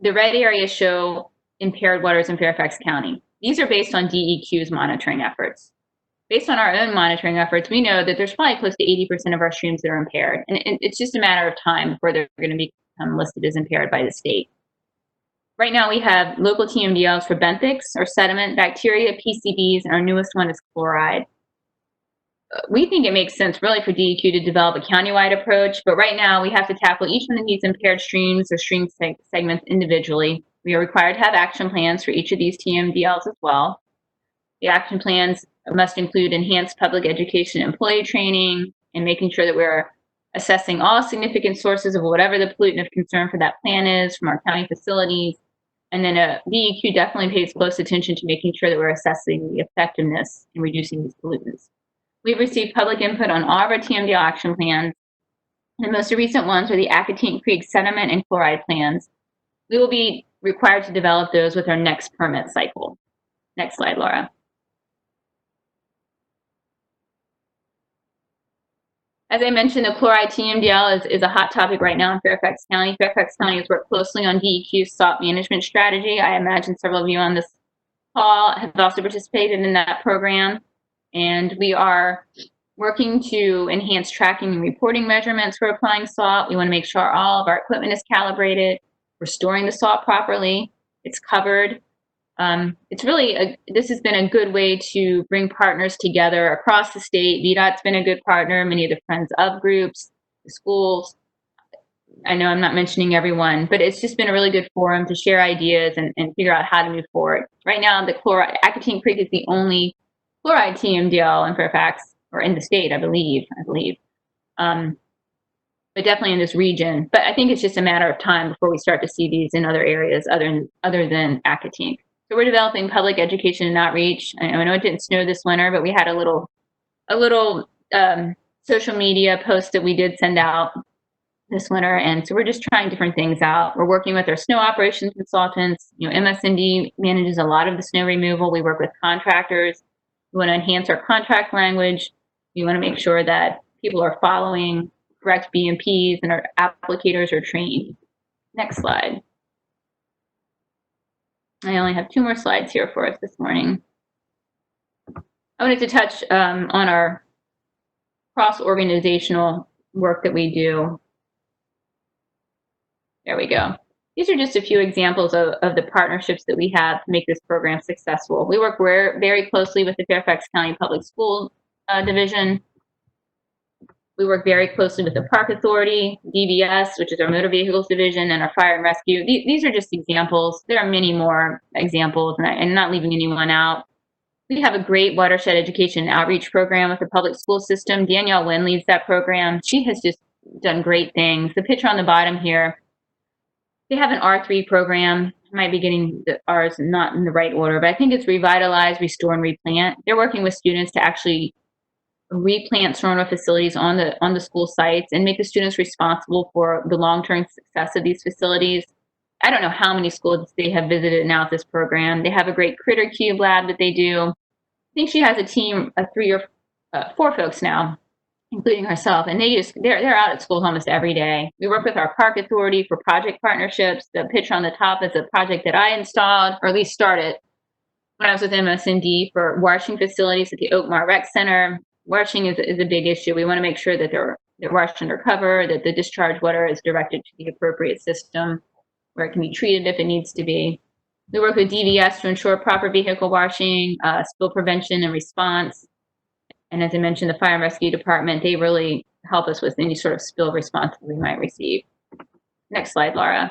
The red areas show impaired waters in Fairfax County. These are based on DEQ's monitoring efforts. Based on our own monitoring efforts, we know that there's probably close to 80% of our streams that are impaired. And it's just a matter of time before they're going to become listed as impaired by the state. Right now, we have local TMDLs for benthics, or sediment, bacteria, PCBs, and our newest one is chloride. We think it makes sense really for DEQ to develop a countywide approach, but right now we have to tackle each one of these impaired streams or stream segments individually. We are required to have action plans for each of these TMDLs as well. The action plans must include enhanced public education and employee training and making sure that we're assessing all significant sources of whatever the pollutant of concern for that plan is from our county facilities. And then DEQ definitely pays close attention to making sure that we're assessing the effectiveness in reducing these pollutants. We've received public input on all of our TMDL action plans. The most recent ones are the Acatine Creek sediment and chloride plans. We will be required to develop those with our next permit cycle. Next slide, Laura. As I mentioned, the chloride TMDL is a hot topic right now in Fairfax County. Fairfax County has worked closely on DEQ's salt management strategy. I imagine several of you on this call have also participated in that program. And we are working to enhance tracking and reporting measurements for applying salt. We want to make sure all of our equipment is calibrated. We're storing the salt properly. It's covered. It's really, this has been a good way to bring partners together across the state. VDOT's been a good partner, many of the Friends of groups, the schools. I know I'm not mentioning everyone, but it's just been a really good forum to share ideas and figure out how to move forward. Right now, the Acatine Creek is the only chloride TMDL in Fairfax, or in the state, I believe. But definitely in this region. But I think it's just a matter of time before we start to see these in other areas other than Acatine. So we're developing public education and outreach. I know it didn't snow this winter, but we had a little social media post that we did send out this winter, and so we're just trying different things out. We're working with our snow operations consultants. MSND manages a lot of the snow removal. We work with contractors. We want to enhance our contract language. We want to make sure that people are following correct BMPs and our applicators are trained. Next slide. I only have 2 more slides here for us this morning. I wanted to touch on our cross-organizational work that we do. There we go. These are just a few examples of the partnerships that we have to make this program successful. We work very closely with the Fairfax County Public School Division. We work very closely with the Park Authority, DVS, which is our Motor Vehicles Division, and our Fire and Rescue. These are just examples. There are many more examples, and I'm not leaving anyone out. We have a great watershed education and outreach program with the public school system. Danielle Wynn leads that program. She has just done great things. The picture on the bottom here, they have an R3 program. I might be getting the R's not in the right order, but I think it's revitalize, restore, and replant. They're working with students to actually replant stormwater facilities on the school sites and make the students responsible for the long-term success of these facilities. I don't know how many schools they have visited now at this program. They have a great critter cube lab that they do. I think she has a team of 3 or 4 folks now, including herself, and they're out at schools almost every day. We work with our Park Authority for project partnerships. The picture on the top is a project that I installed, or at least started, when I was with MSND for washing facilities at the Oakmar Rec Center. Washing is a big issue. We want to make sure that they're washed under cover, that the discharge water is directed to the appropriate system where it can be treated if it needs to be. We work with DVS to ensure proper vehicle washing, spill prevention and response. And as I mentioned, the Fire and Rescue Department, they really help us with any sort of spill response that we might receive. Next slide, Laura.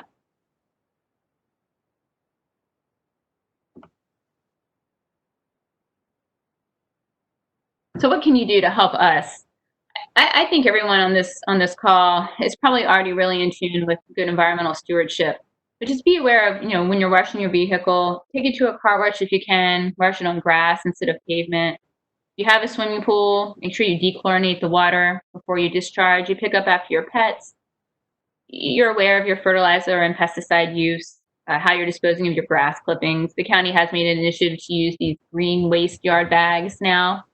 So what can you do to help us? I think everyone on this call is probably already really in tune with good environmental stewardship. But just be aware of, when you're washing your vehicle, take it to a car wash if you can, wash it on grass instead of pavement. If you have a swimming pool, make sure you dechlorinate the water before you discharge. You pick up after your pets. You're aware of your fertilizer and pesticide use, how you're disposing of your grass clippings. The county has made an initiative to use these green waste yard bags now.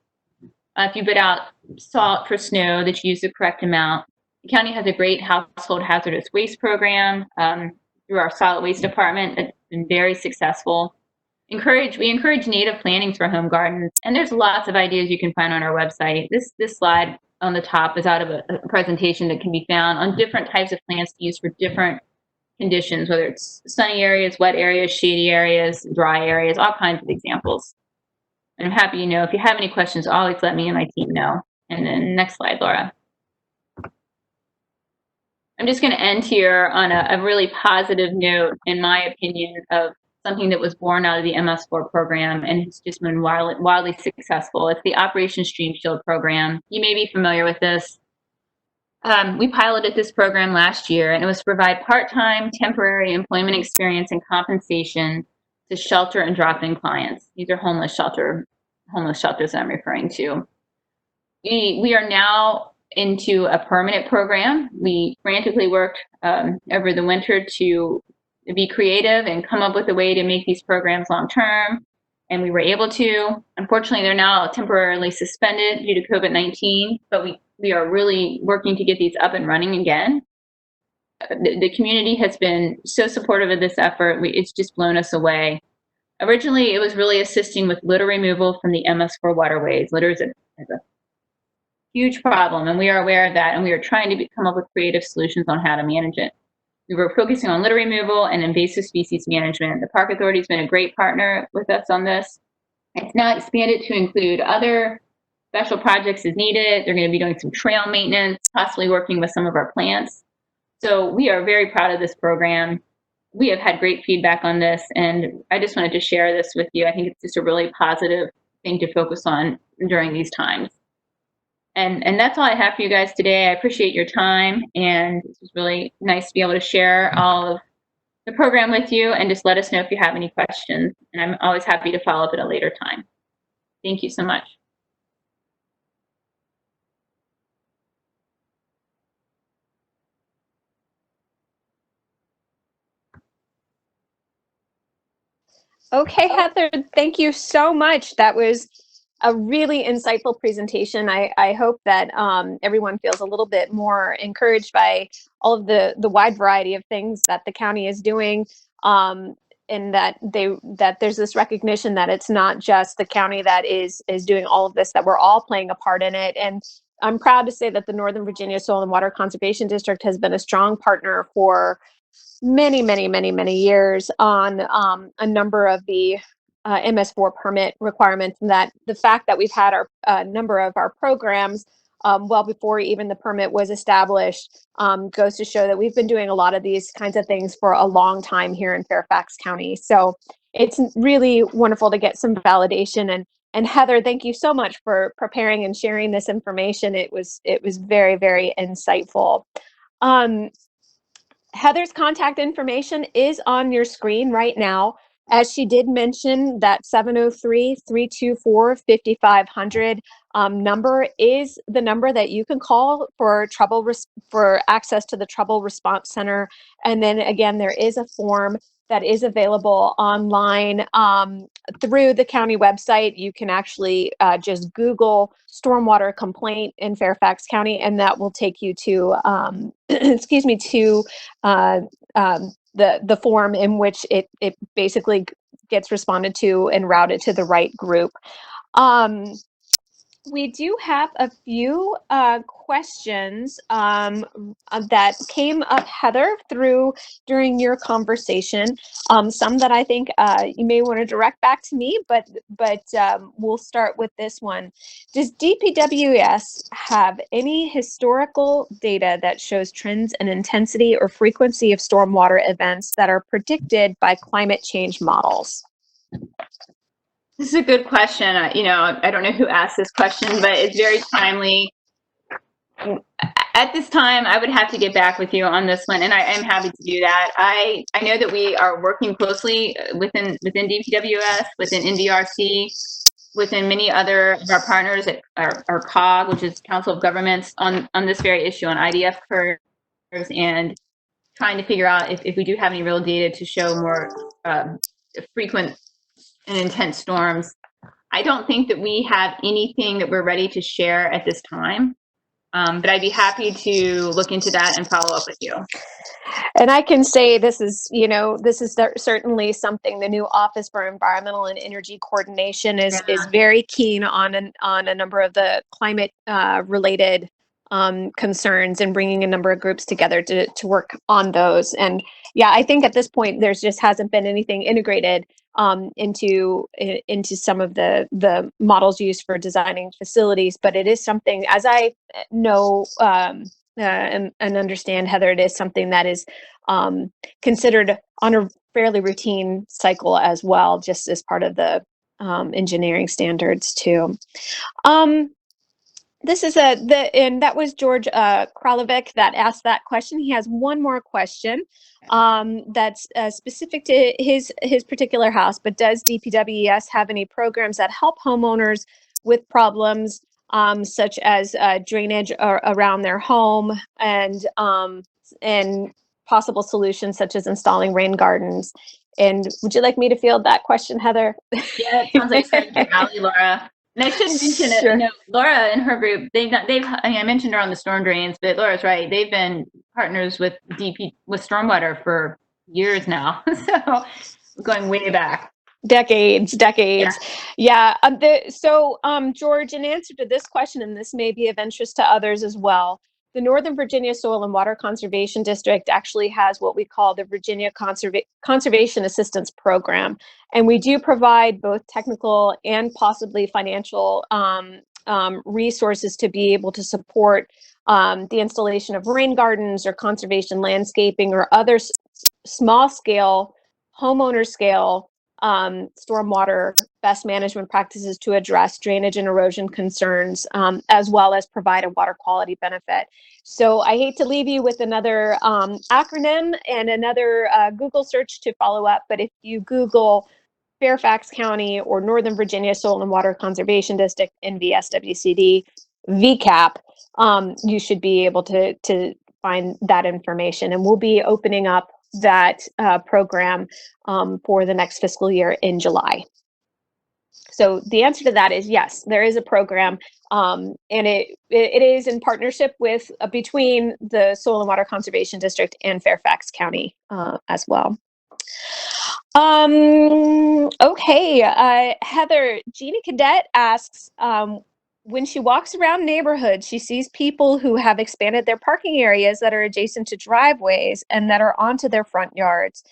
If you put out salt for snow, that you use the correct amount. The county has a great household hazardous waste program through our solid waste department that's been very successful. We encourage native plantings for home gardens, and there's lots of ideas you can find on our website. This slide on the top is out of a presentation that can be found on different types of plants to use for different conditions, whether it's sunny areas, wet areas, shady areas, dry areas, all kinds of examples. And I'm happy, if you have any questions, always let me and my team know. And then next slide, Laura. I'm just going to end here on a really positive note, in my opinion, of something that was born out of the MS4 program, and it's just been wildly successful. It's the Operation Stream Shield program. You may be familiar with this. We piloted this program last year, and it was to provide part-time, temporary employment experience and compensation to shelter and drop-in clients. These are homeless shelters I'm referring to. We are now into a permanent program. We frantically worked over the winter to be creative and come up with a way to make these programs long-term, and we were able to. Unfortunately, they're now temporarily suspended due to COVID-19, but we are really working to get these up and running again. The community has been so supportive of this effort. It's just blown us away. Originally, it was really assisting with litter removal from the MS4 waterways. Litter is a huge problem, and we are aware of that, and we are trying to come up with creative solutions on how to manage it. We were focusing on litter removal and invasive species management. The Park Authority has been a great partner with us on this. It's now expanded to include other special projects as needed. They're going to be doing some trail maintenance, possibly working with some of our plants. So we are very proud of this program. We have had great feedback on this, and I just wanted to share this with you. I think it's just a really positive thing to focus on during these times. And that's all I have for you guys today. I appreciate your time, and it was really nice to be able to share all of the program with you and just let us know if you have any questions. And I'm always happy to follow up at a later time. Thank you so much. Okay, Heather, thank you so much. That was a really insightful presentation. I hope that everyone feels a little bit more encouraged by all of the wide variety of things that the county is doing, and that there's this recognition that it's not just the county that is doing all of this, that we're all playing a part in it. And I'm proud to say that the Northern Virginia Soil and Water Conservation District has been a strong partner for many years on a number of the MS4 permit requirements, and that the fact that we've had our number of our programs well before even the permit was established goes to show that we've been doing a lot of these kinds of things for a long time here in Fairfax County. So it's really wonderful to get some validation. And Heather, thank you so much for preparing and sharing this information. It was very insightful. Heather's contact information is on your screen right now. As she did mention, that 703-324-5500 number is the number that you can call for for access to the Trouble Response Center. And then again, there is a form that is available online through the county website. You can actually just Google stormwater complaint in Fairfax County, and that will take you to, excuse me, to the form in which it basically gets responded to and routed to the right group. We do have a few questions that came up, Heather, during your conversation. Some that I think you may want to direct back to me, but we'll start with this one. Does DPWS have any historical data that shows trends in intensity or frequency of stormwater events that are predicted by climate change models? This is a good question. I don't know who asked this question, but it's very timely. At this time, I would have to get back with you on this one, and I am happy to do that. I know that we are working closely within DPWS, within NDRC, within many other of our partners at our COG, which is Council of Governments, on this very issue on IDF curves, and trying to figure out if we do have any real data to show more frequent and intense storms. I don't think that we have anything that we're ready to share at this time, but I'd be happy to look into that and follow up with you. And I can say this is certainly something the new Office for Environmental and Energy Coordination is very keen on a number of the climate related concerns, and bringing a number of groups together to work on those. And yeah, I think at this point there's just hasn't been anything integrated into some of the models used for designing facilities, but it is something, as I know and understand, Heather, it is something that is considered on a fairly routine cycle as well, just as part of the engineering standards too. This is and that was George Kralovic that asked that question. He has one more question that's specific to his particular house. But does DPWS have any programs that help homeowners with problems such as drainage around their home, and possible solutions such as installing rain gardens? And would you like me to field that question, Heather? Yeah, it sounds like Secretary Alley, Laura. And I should mention it. Sure. Laura and her group, I mentioned her on the storm drains, but Laura's right. They've been partners with stormwater for years now, so going way back. Decades. Yeah. George, in answer to this question, and this may be of interest to others as well, the Northern Virginia Soil and Water Conservation District actually has what we call the Virginia Conservation Assistance Program. And we do provide both technical and possibly financial resources to be able to support the installation of rain gardens or conservation landscaping or other small scale, homeowner scale stormwater best management practices to address drainage and erosion concerns, as well as provide a water quality benefit. So I hate to leave you with another acronym and another Google search to follow up, but if you Google Fairfax County or Northern Virginia Soil and Water Conservation District, NVSWCD, VCAP, you should be able to find that information. And we'll be opening up that program for the next fiscal year in July. So the answer to that is yes, there is a program, and it is in partnership with between the Soil and Water Conservation District and Fairfax County as well. Okay, Heather, Jeannie Cadet asks, when she walks around neighborhoods, she sees people who have expanded their parking areas that are adjacent to driveways and that are onto their front yards.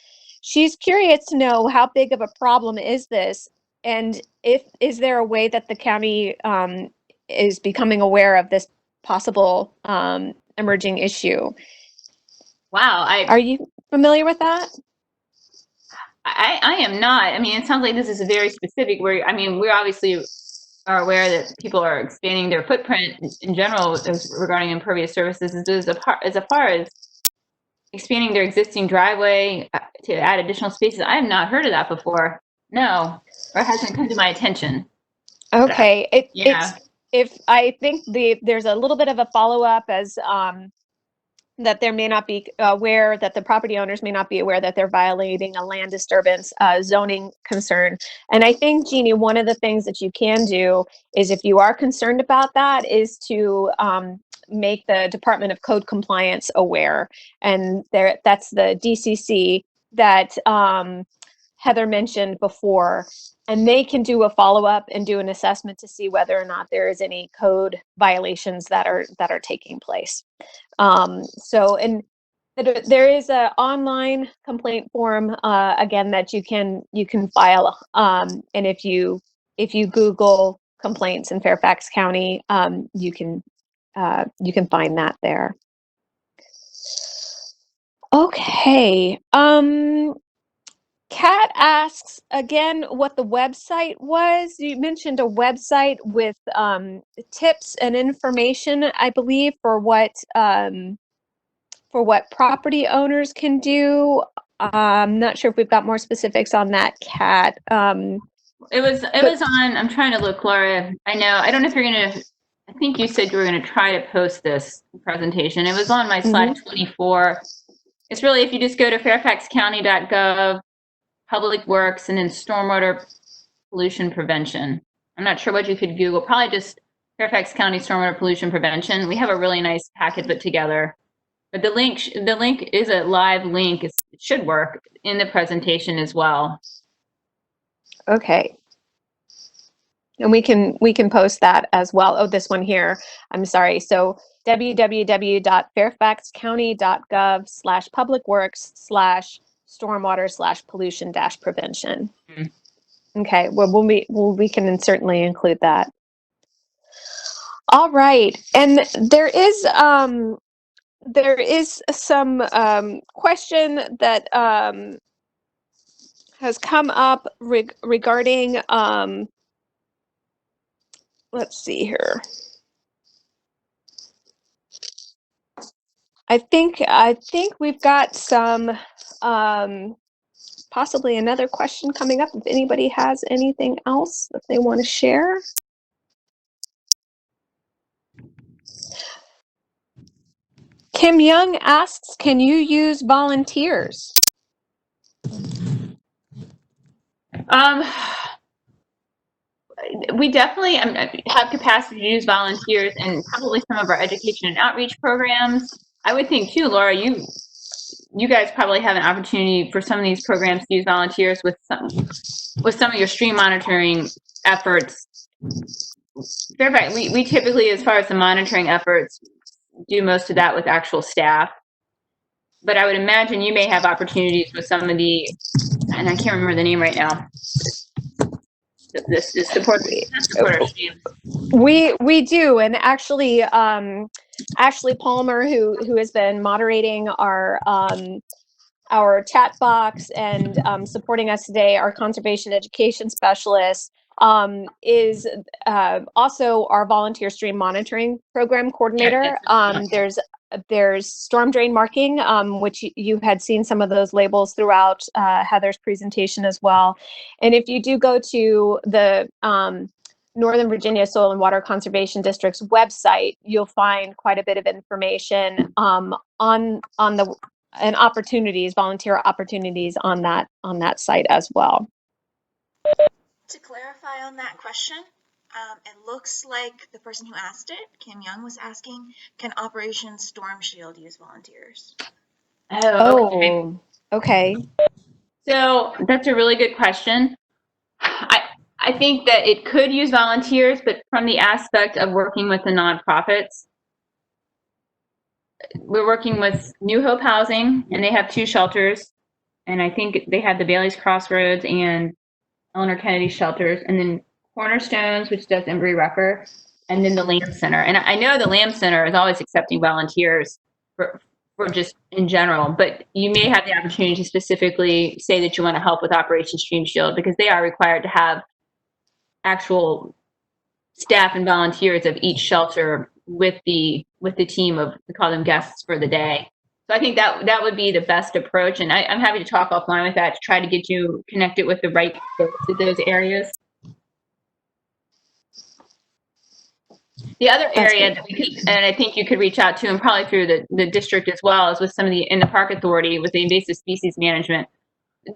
She's curious to know how big of a problem is this, and is there a way that the county is becoming aware of this possible emerging issue? Wow. Are you familiar with that? I am not. I mean, it sounds like this is a very specific where, I mean, we obviously are aware that people are expanding their footprint in general regarding impervious surfaces. As far as expanding their existing driveway to add additional spaces, I have not heard of that before. No, or it hasn't come to my attention. Okay, Yeah. if I think there's a little bit of a follow-up as that there may not be aware, that the property owners may not be aware that they're violating a land disturbance zoning concern. And I think, Jeannie, one of the things that you can do is, if you are concerned about that, is to make the Department of Code Compliance aware. And that's the DCC that Heather mentioned before. And they can do a follow-up and do an assessment to see whether or not there is any code violations that are taking place. So, and there is an online complaint form again that you can file. And if you Google complaints in Fairfax County, you can find that there. Okay. Kat asks again what the website was. You mentioned a website with tips and information, I believe, for what property owners can do. I'm not sure if we've got more specifics on that, Kat. It was on, I'm trying to look, Laura. I don't know if you're going to, I think you said you were going to try to post this presentation. It was on my slide 24. It's really, if you just go to fairfaxcounty.gov, Public Works, and then Stormwater Pollution Prevention. I'm not sure what you could Google, probably just Fairfax County Stormwater Pollution Prevention. We have a really nice packet put together. But the link is a live link. It should work in the presentation as well. Okay. And we can post that as well. Oh, this one here. I'm sorry. So www.fairfaxcounty.gov/publicworks/stormwater/pollution-prevention. Okay. Well, we can certainly include that. All right. And there is some question that has come up regarding let's see here. I think we've got some possibly another question coming up. If anybody has anything else that they want to share. Kim Young asks, can you use volunteers? We definitely have capacity to use volunteers, and probably some of our education and outreach programs. I would think too, Laura, you guys probably have an opportunity for some of these programs to use volunteers with some of your stream monitoring efforts. Fairfax, we typically, as far as the monitoring efforts, do most of that with actual staff. But I would imagine you may have opportunities with some of the, and I can't remember the name right now. This supporter streams. We do, and actually, Ashley Palmer, who has been moderating our our chat box and supporting us today, our conservation education specialist, is also our volunteer stream monitoring program coordinator. There's storm drain marking, which you had seen some of those labels throughout Heather's presentation as well. And if you do go to the Northern Virginia Soil and Water Conservation District's website, you'll find quite a bit of information on the and opportunities, volunteer opportunities on that site as well. To clarify on that question, it looks like the person who asked it, Kim Young, was asking, can Operation Storm Shield use volunteers? Oh, okay. So that's a really good question. I think that it could use volunteers, but from the aspect of working with the nonprofits, we're working with New Hope Housing, and they have 2 shelters, and I think they have the Bailey's Crossroads and Eleanor Kennedy shelters, and then Cornerstones, which does Embry-Rucker, and then the Lamb Center. And I know the Lamb Center is always accepting volunteers for just in general, but you may have the opportunity to specifically say that you want to help with Operation Stream Shield, because they are required to have actual staff and volunteers of each shelter with the team of, we call them guests for the day. So I think that would be the best approach, and I'm happy to talk offline with that to try to get you connected with the right folks in those areas. The other area that we could, and I think you could reach out to, and probably through the district as well, is with some of the, in the Park Authority with the invasive species management.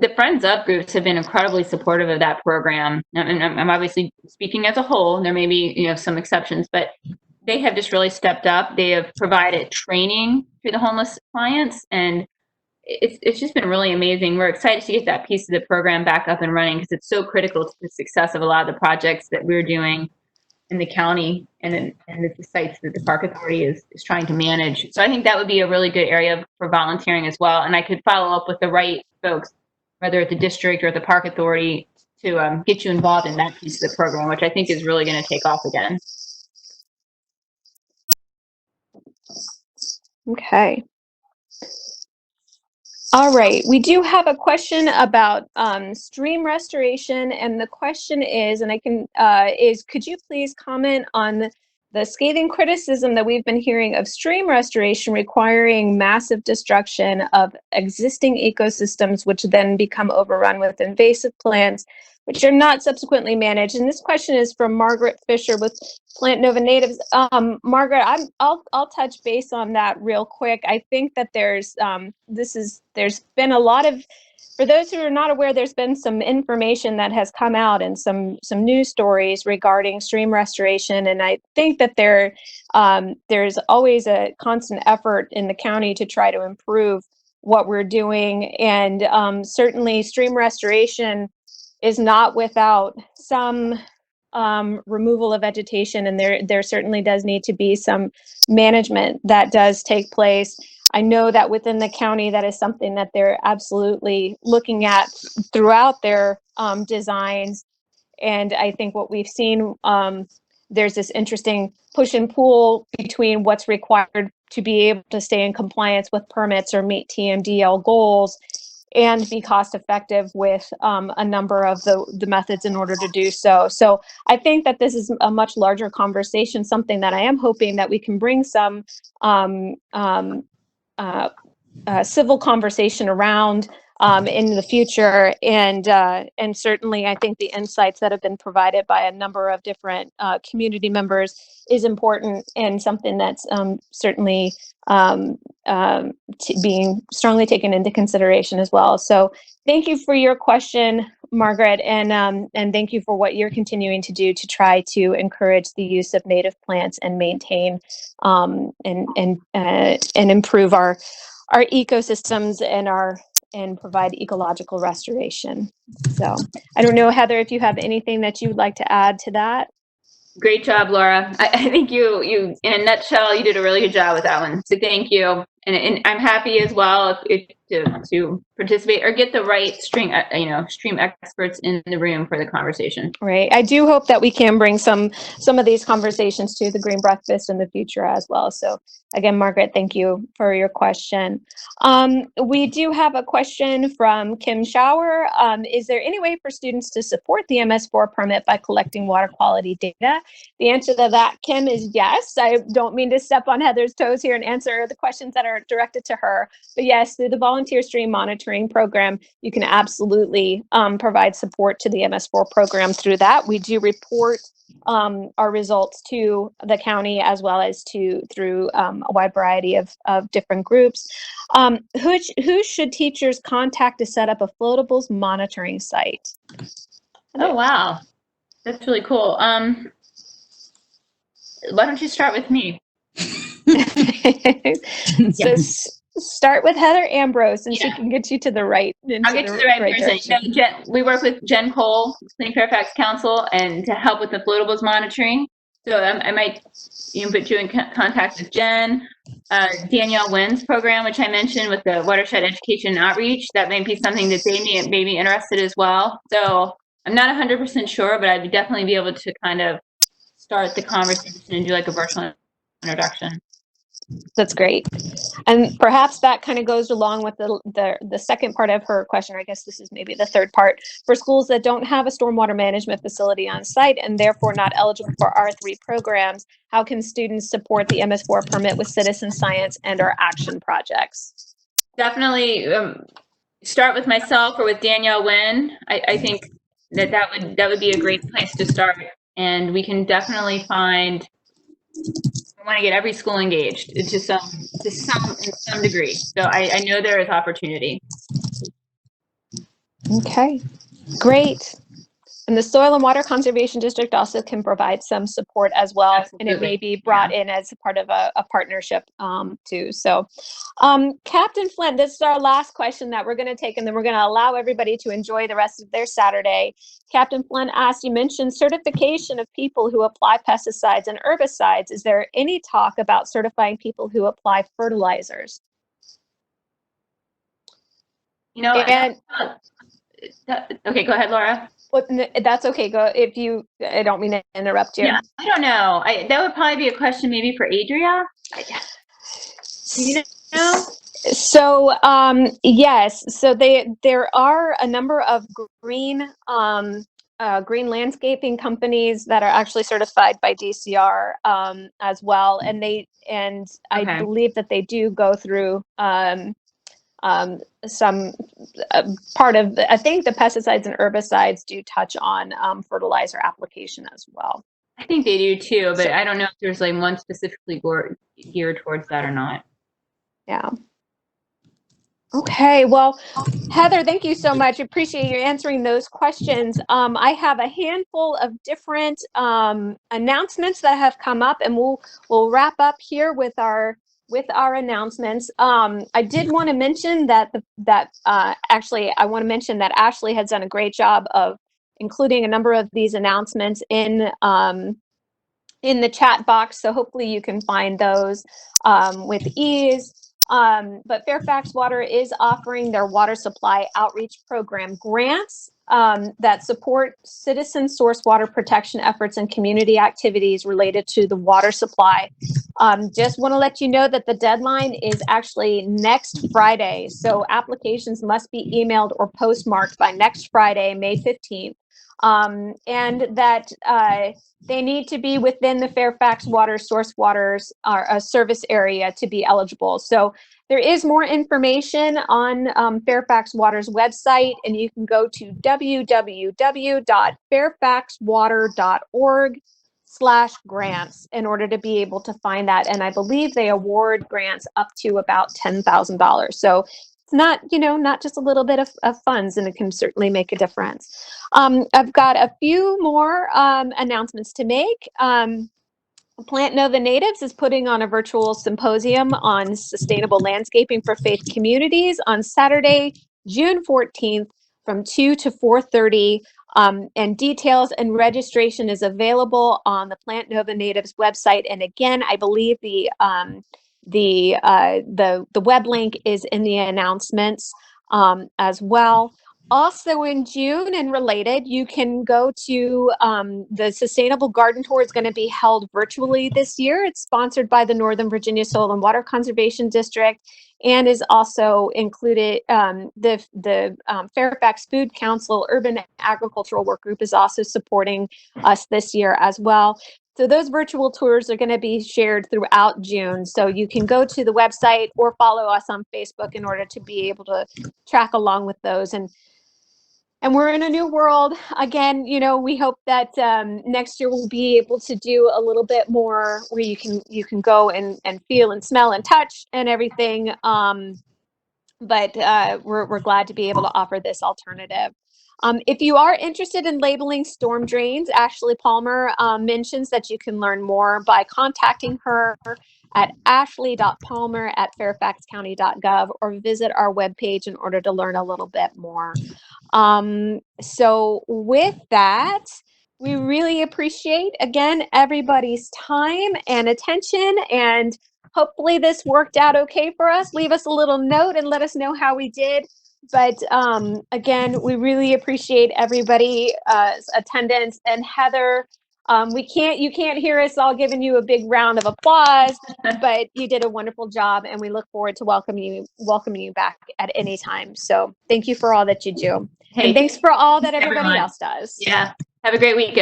The Friends Up groups have been incredibly supportive of that program. And I'm obviously speaking as a whole, there may be, some exceptions, but they have just really stepped up. They have provided training to the homeless clients, and it's just been really amazing. We're excited to get that piece of the program back up and running, because it's so critical to the success of a lot of the projects that we're doing in the county and the sites that the Park Authority is trying to manage. So I think that would be a really good area for volunteering as well. And I could follow up with the right folks, whether at the district or at the Park Authority, to get you involved in that piece of the program, which I think is really going to take off again. Okay. All right, we do have a question about stream restoration, and the question is, and I can could you please comment on the scathing criticism that we've been hearing of stream restoration requiring massive destruction of existing ecosystems, which then become overrun with invasive plants, which are not subsequently managed? And this question is from Margaret Fisher with Plant Nova Natives. Margaret, I'll touch base on that real quick. I think that there's been a lot of, for those who are not aware, there's been some information that has come out and some news stories regarding stream restoration, and I think that there's always a constant effort in the county to try to improve what we're doing, and certainly stream restoration is not without some removal of vegetation, and there certainly does need to be some management that does take place. I know that within the county, that is something that they're absolutely looking at throughout their designs. And I think what we've seen, there's this interesting push and pull between what's required to be able to stay in compliance with permits or meet TMDL goals, and be cost effective with a number of the methods in order to do so. So I think that this is a much larger conversation, something that I am hoping that we can bring some civil conversation around in the future, and certainly I think the insights that have been provided by a number of different community members is important, and something that's certainly being strongly taken into consideration as well. So thank you for your question, Margaret, and thank you for what you're continuing to do to try to encourage the use of native plants and maintain and improve our ecosystems and provide ecological restoration. So I don't know, Heather, if you have anything that you would like to add to that. Great job, Laura. I think you, in a nutshell, you did a really good job with that one. So thank you. and I'm happy as well to participate or get the right stream experts in the room for the conversation. Right. I do hope that we can bring some of these conversations to the Green Breakfast in the future as well. So again, Margaret, thank you for your question. We do have a question from Kim Shower. Is there any way for students to support the MS4 permit by collecting water quality data? The answer to that, Kim, is yes. I don't mean to step on Heather's toes here and answer the questions that are directed to her. But yes, through the Volunteer Stream Monitoring Program, you can absolutely provide support to the MS4 program through that. We do report our results to the county as well as through a wide variety of different groups. Who should teachers contact to set up a floatables monitoring site? Oh, wow. That's really cool. Why don't you start with me? So start with Heather Ambrose, and Yeah. she can get you to the right. I'll get to the right person. You know, we work with Jen Cole, Clean Fairfax Council, and to help with the floatables monitoring. So I might put you in contact with Jen. Danielle Wynn's program, which I mentioned with the watershed education and outreach, that may be something that they may be interested as well. So I'm not 100% sure, but I'd definitely be able to kind of start the conversation and do like a virtual introduction. That's great. And perhaps that kind of goes along with the second part of her question, or I guess this is maybe the third part. For schools that don't have a stormwater management facility on site and therefore not eligible for R3 programs, how can students support the MS4 permit with citizen science and or action projects? Definitely start with myself or with Danielle Wynn. I think that would be a great place to start. And we can definitely find, we want to get every school engaged to some degree. So I know there is opportunity. Okay, great. And the Soil and Water Conservation District also can provide some support as well. Absolutely. And it may be brought in as part of a partnership too. So Captain Flint, this is our last question that we're going to take, and then we're going to allow everybody to enjoy the rest of their Saturday. Captain Flint asked, you mentioned certification of people who apply pesticides and herbicides. Is there any talk about certifying people who apply fertilizers? You know, okay, go ahead, Laura. Well, that's okay. Go if you. I don't mean to interrupt you. Yeah, I don't know. That would probably be a question maybe for Adria. You know? So yes. So there are a number of green landscaping companies that are actually certified by DCR as well, and I believe that they do go through some part of I think the pesticides and herbicides do touch on fertilizer application as well. I think they do too, but I don't know if there's like one specifically geared towards that or not. Yeah. Okay, well, Heather, thank you so much. Appreciate you answering those questions. I have a handful of different announcements that have come up, and we'll wrap up here with our announcements. I did want to mention that actually I want to mention that Ashley has done a great job of including a number of these announcements in the chat box, so hopefully you can find those with ease. But Fairfax Water is offering their water supply outreach program grants that support citizen source water protection efforts and community activities related to the water supply. Just want to let you know that the deadline is actually next Friday. So applications must be emailed or postmarked by next Friday, May 15th. And that they need to be within the Fairfax Water source waters service area to be eligible. So there is more information on Fairfax Water's website, and you can go to www.fairfaxwater.org/grants in order to be able to find that. And I believe they award grants up to about $10,000. So it's not, not just a little bit of funds, and it can certainly make a difference. I've got a few more announcements to make. Plant Nova Natives is putting on a virtual symposium on sustainable landscaping for faith communities on Saturday, June 14th from 2 to 4:30. And details and registration is available on the Plant Nova Natives website. And again, I believe the the web link is in the announcements as well. Also in June and related, you can go to the Sustainable Garden Tour is going to be held virtually this year. It's sponsored by the Northern Virginia Soil and Water Conservation District and is also included. The Fairfax Food Council Urban Agricultural Work Group is also supporting us this year as well. So those virtual tours are going to be shared throughout June. So you can go to the website or follow us on Facebook in order to be able to track along with those. And we're in a new world. Again, we hope that next year we'll be able to do a little bit more where you can go and feel and smell and touch and everything. But we're glad to be able to offer this alternative. If you are interested in labeling storm drains, Ashley Palmer mentions that you can learn more by contacting her at ashley.palmer@fairfaxcounty.gov or visit our webpage in order to learn a little bit more. So with that, we really appreciate, again, everybody's time and attention, and hopefully this worked out okay for us. Leave us a little note and let us know how we did. But again, we really appreciate everybody's attendance. And Heather, you can't hear us all giving you a big round of applause, but you did a wonderful job, and we look forward to welcoming you back at any time. So thank you for all that you do. Hey, And thanks for all that thanks, everybody everyone. else does. Yeah. Have a great weekend.